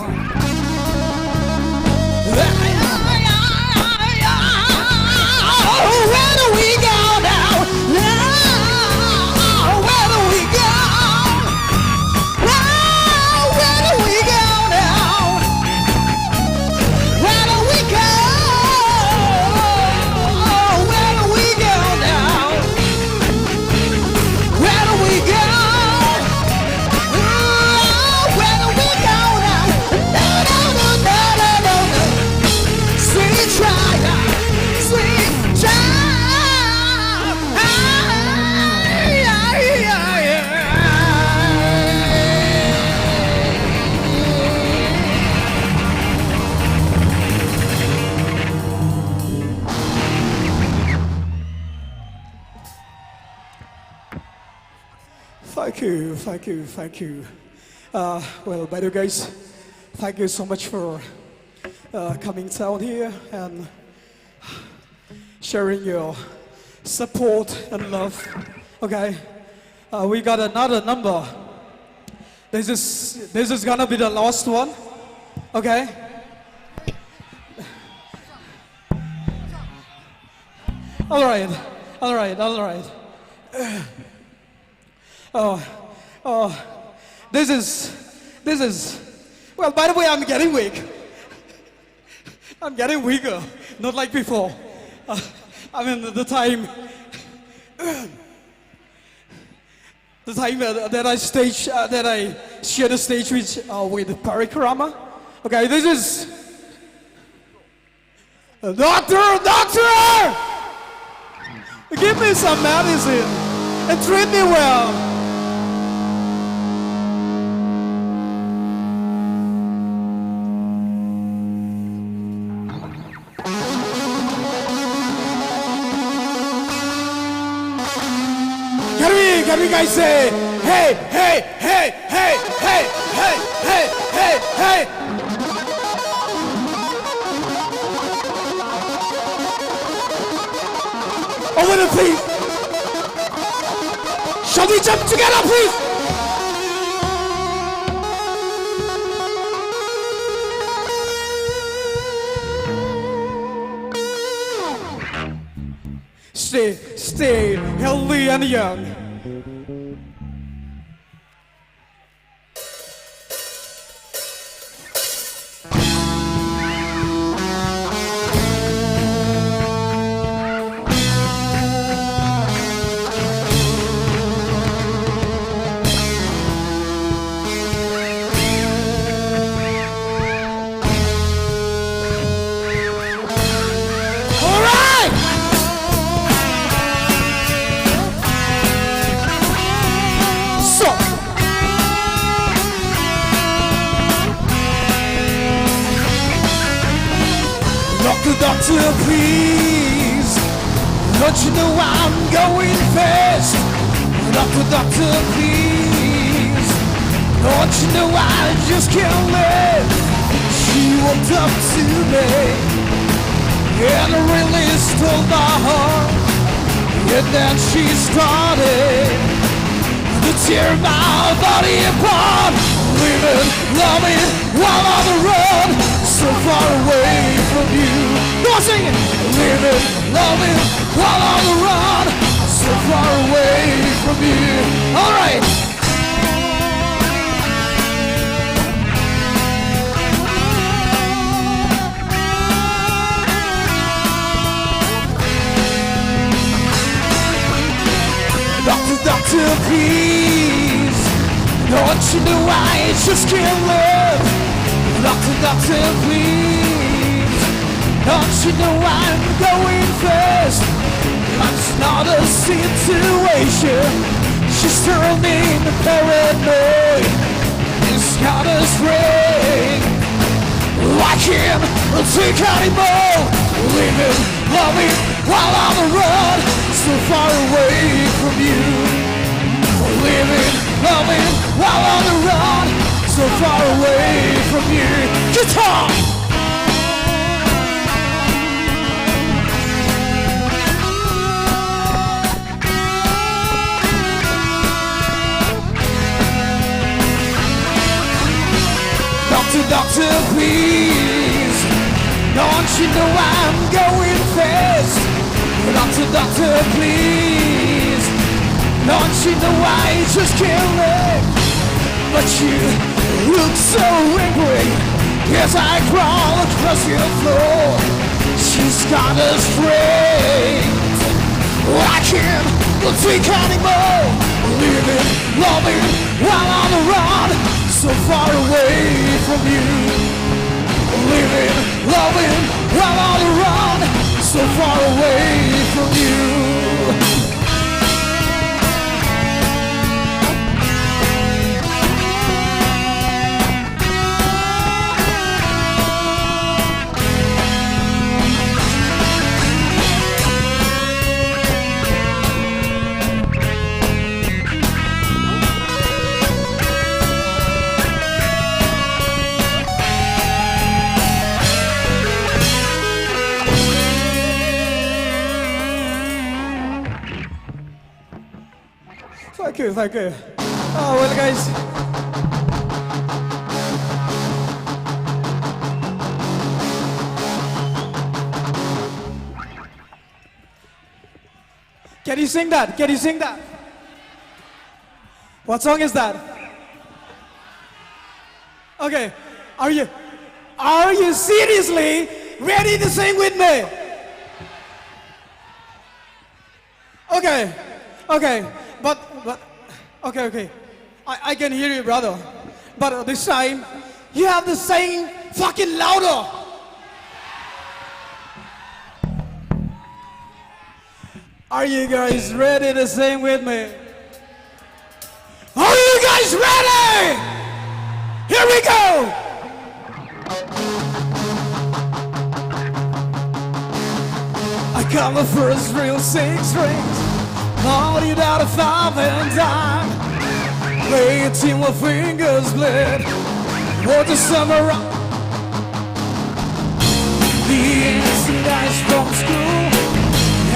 Oh, where do we go now? Oh, where do we go? Oh, where do we go now? Where do we go? Oh, where do we go now? Where do we go? Oh, where do we go now? No, no, no, no, no, no, no. Sweet child, sweet child. Thank you, thank you, thank you. Well, by the way, guys, thank you so much for coming down here and sharing your support and love. Okay, we got another number. This is gonna be the last one. Okay. All right, all right, all right. This is, well, by the way, I'm getting weak. I'm getting weaker, not like before. I mean, the time that I share the stage with Parikrama. Okay, this is, doctor! Give me some medicine and treat me well. Can you guys say, hey, hey, hey, hey, hey, hey, hey, hey, hey? Over the feet. Shall we jump together, please? Stay healthy and young. Doctor, please, don't you know I'm going fast? Doctor, please, don't you know I just can't live? She walked up to me and really stole my heart, and then she started to tear my body apart, living, loving, while on the road. So far away from you. Go on, sing it. Living, loving, while on the run. So far away from you. All right. Doctor, please. Don't you know I just can't live? Doctor, please, don't you know I'm going fast? It's not a situation, she's turning paranoid. It's got a spring, I can't take anymore. Living, loving, while on the run, so far away from you. Living, loving, while on the run, so far away from you. Guitar! doctor, please. Don't you know I'm going fast? Doctor, doctor, please. Don't you know I just can't live? But you look so angry as I crawl across your floor. She's got a strength I can't take anymore. Living, loving, while on the run, so far away from you. Living, loving, while on the run, so far away from you. Thank you. Oh, well, guys. Can you sing that? Can you sing that? What song is that? Okay. Are you seriously ready to sing with me? Okay. But okay. I can hear you, brother. But this time, you have to sing fucking louder. Are you guys ready to sing with me? Are you guys ready? Here we go. I got my first real 6 strings. Naughty out of 5 and dime. Play it till my fingers bled. What the summer up. The instant guys from school.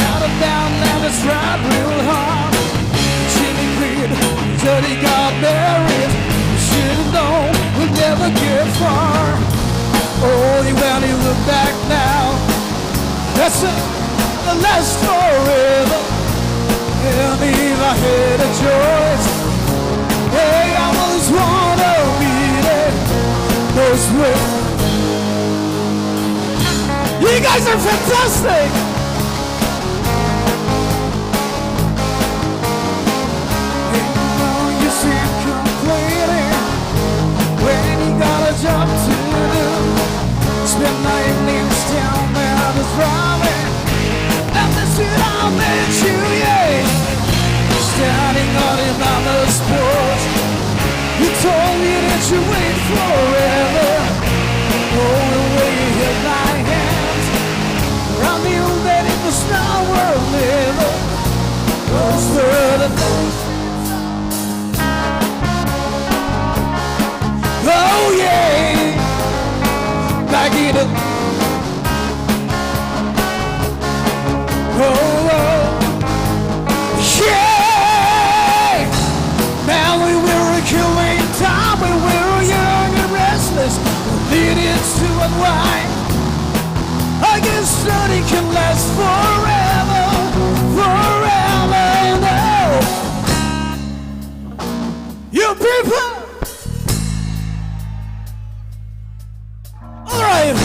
Out of down and it's right real hard. Jimmy Creed, Dirty got married. Should've known we'll never get far. Only when you look back now. That's the last forever. And if I had a choice, hey, I always wanna beat it. Those with you guys are fantastic. You see complaining when you got a job to do. Spend my evenings down there just rhyming. And that's it, I met you, yeah. Standing on your mama's porch. You told me that you wait forever. Oh, the way you held my hands. I knew that it was not worth living. Those were the days. Oh, yeah. Back in the yeah! Man, we were killing time. We were young and restless. We needed to unwind. I guess nothing can last forever. No. You people. All right.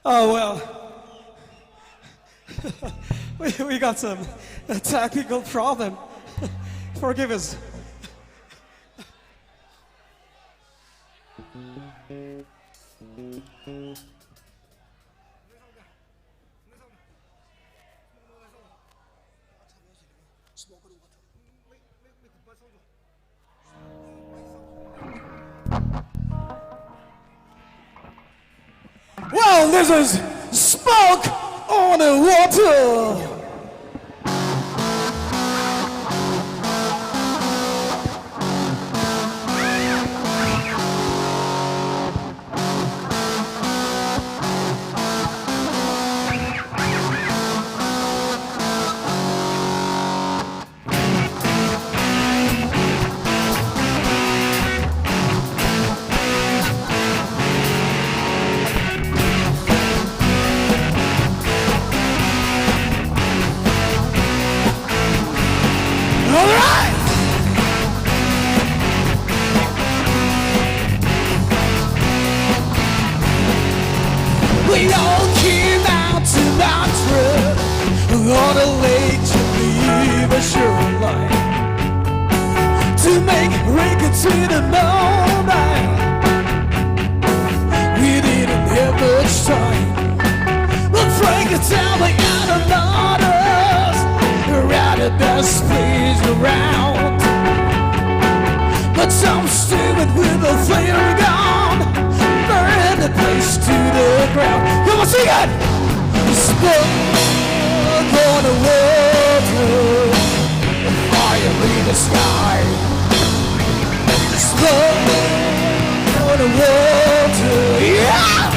Oh, well, we got some technical problem. Forgive us. Well, this is smoke on the water. We all came out to Mantra on a lake to leave a shoreline to make records in the moment. We didn't have much time, but Frank could tell me out of others we're at the best place around. But some stupid with a flare gun burn the place to the ground. Come on, sing it! Smoke on the water, fire in the sky. Smoke on the water, yeah!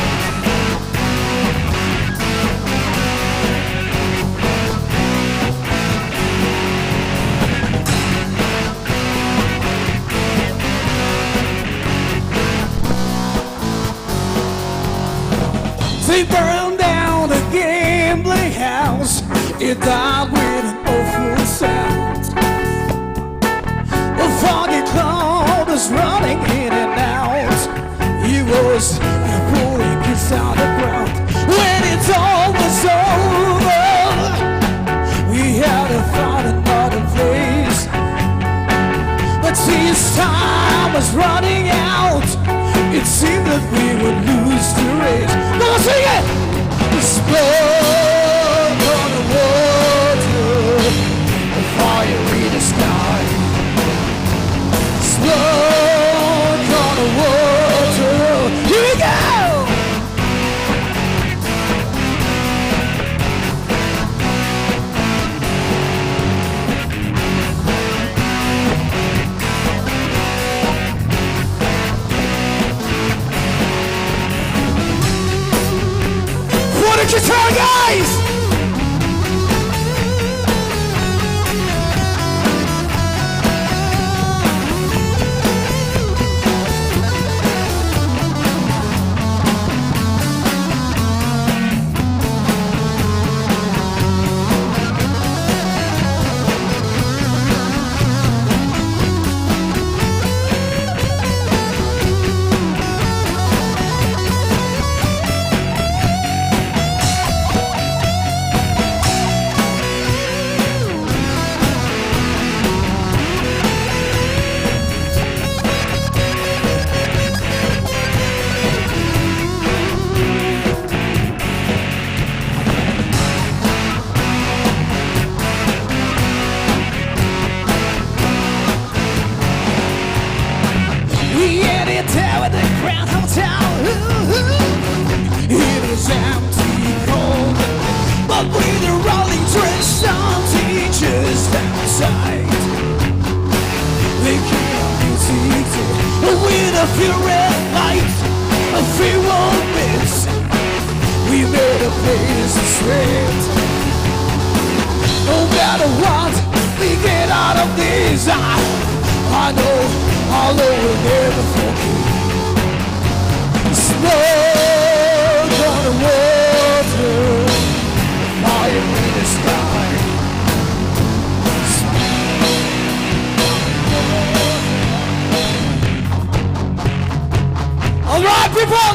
They burned down the gambling house. It died with an awful sound. A foggy cloud was running in and out. He was pulling kids out the ground. When it all was over, we had to find another place. But his time was running out. It seemed that we would lose the race. Go on, sing it! Smoke on the water, a fire in the sky. Smoke on the water, here we go! Guitar guys!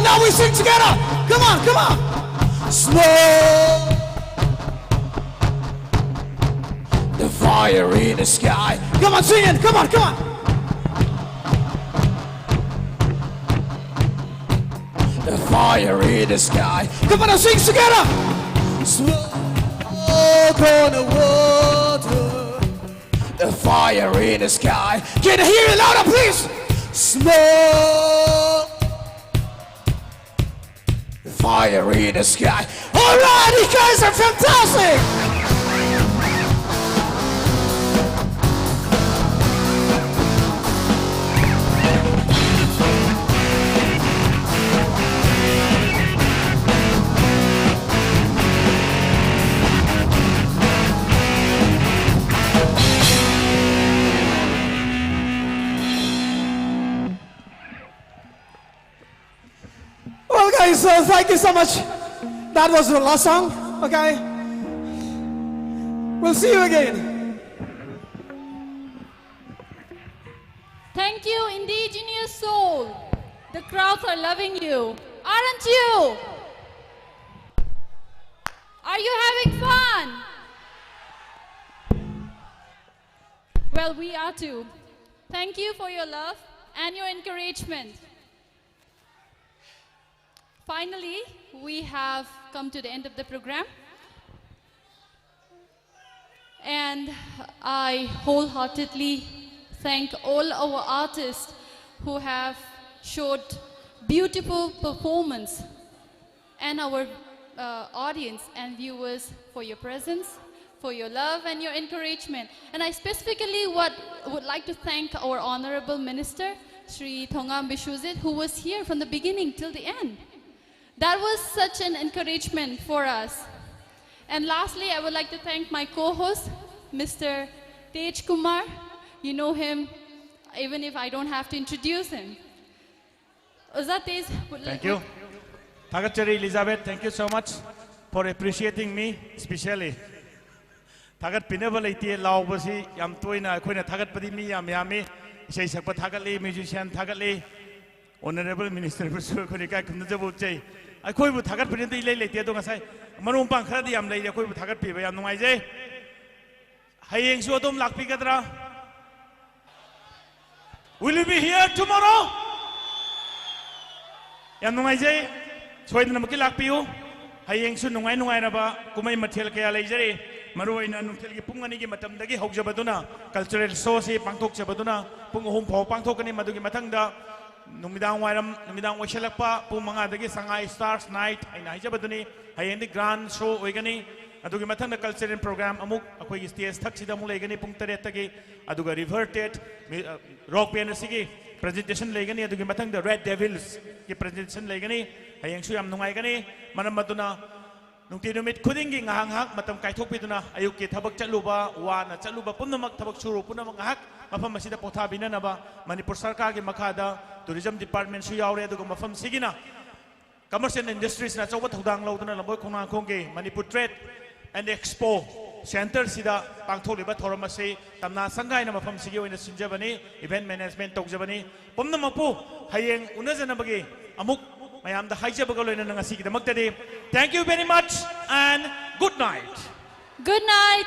Now we sing together. Come on, come on. Smoke, the fire in the sky. Come on, sing it. Come on, come on. The fire in the sky. Come on, now sing together. Smoke on the water. The fire in the sky. Can I hear it louder, please? Smoke. fire in the sky. Alright, you guys are fantastic! Well, guys, thank you so much. That was the last song, okay? We'll see you again. Thank you, indigenous soul. The crowds are loving you, aren't you? Are you having fun? Well, we are too. Thank you for your love and your encouragement. Finally, we have come to the end of the program. And I wholeheartedly thank all our artists who have showed beautiful performance, and our audience and viewers for your presence, for your love and your encouragement. And I specifically would like to thank our Honorable Minister, Shri Thongam Bishuzit, who was here from the beginning till the end. That was such an encouragement for us. And lastly, I would like to thank my co-host, Mr. Tej Kumar. You know him, even if I don't have to introduce him. Tej, Thank you. Thagachari Elizabeth, thank you so much for appreciating me, especially. Thagat pinabal ite laubasi yam toina akoina thagat padi mi yam yami isai sakpa thagatli musician thagatli Honorable Minister Pursue Konika Kundabuche. I call you Tagat Printing Lady Dongasai, Marum Pankadi, I'm lady, I call you Tagat Piba, I'm no idea. Haying Sotom Lak Picadra. Will you be here tomorrow? Yam no idea. So in the Makilak Pio, Haying Sun, no I know about Kumay Matil Kaya Lazy, Maruina Nutil Punganigi Matamdagi, Hoxabaduna, Cultural Sauce, Pangtok Sabaduna, Pungo Home, Pangtokani, Maduki Matanga. Numidang Wairam, Numidang Washalapa, Pumanga, Sanggai Stars Night, and Hijabaduni, Hayandi Grand Show, Wegani, Adugamatan, the cultural program, Amuk, Aquistis, Taxida Mulegani, Punktaretagi, Aduga reverted, Rock Pianasigi, presentation Legani, Adugamatan, the Red Devils, presentation Legani, Hayangsuyam Numaigani, Manamaduna, Nuntinumit Kudingi, Hangak, Matam Kaitopiduna, Ayuki, Tabak Chaluba, Wana, Chaluba, Punamak, Tabak Suru, Punamahak, Mafamasida Potabinanaba, Manipur Sangai Makada, Tourism Department Suyaure, the Gomafam Sigina, Commerce and Industries, and so what Hudang Lodana, Lamboi khongnangkhong, Manipur Trade and Expo Center Sida, Pangtoliba, Toramase, Tamna Sanggai, Namafam Sigio in the Sinjabani, Event Management, Tokjabani, Pomnamapu, Hayeng, Unazanabagi, Amuk, Mayam, the Hijabagolo and Nangasiki, the Muktadi. Thank you very much and good night. Good night.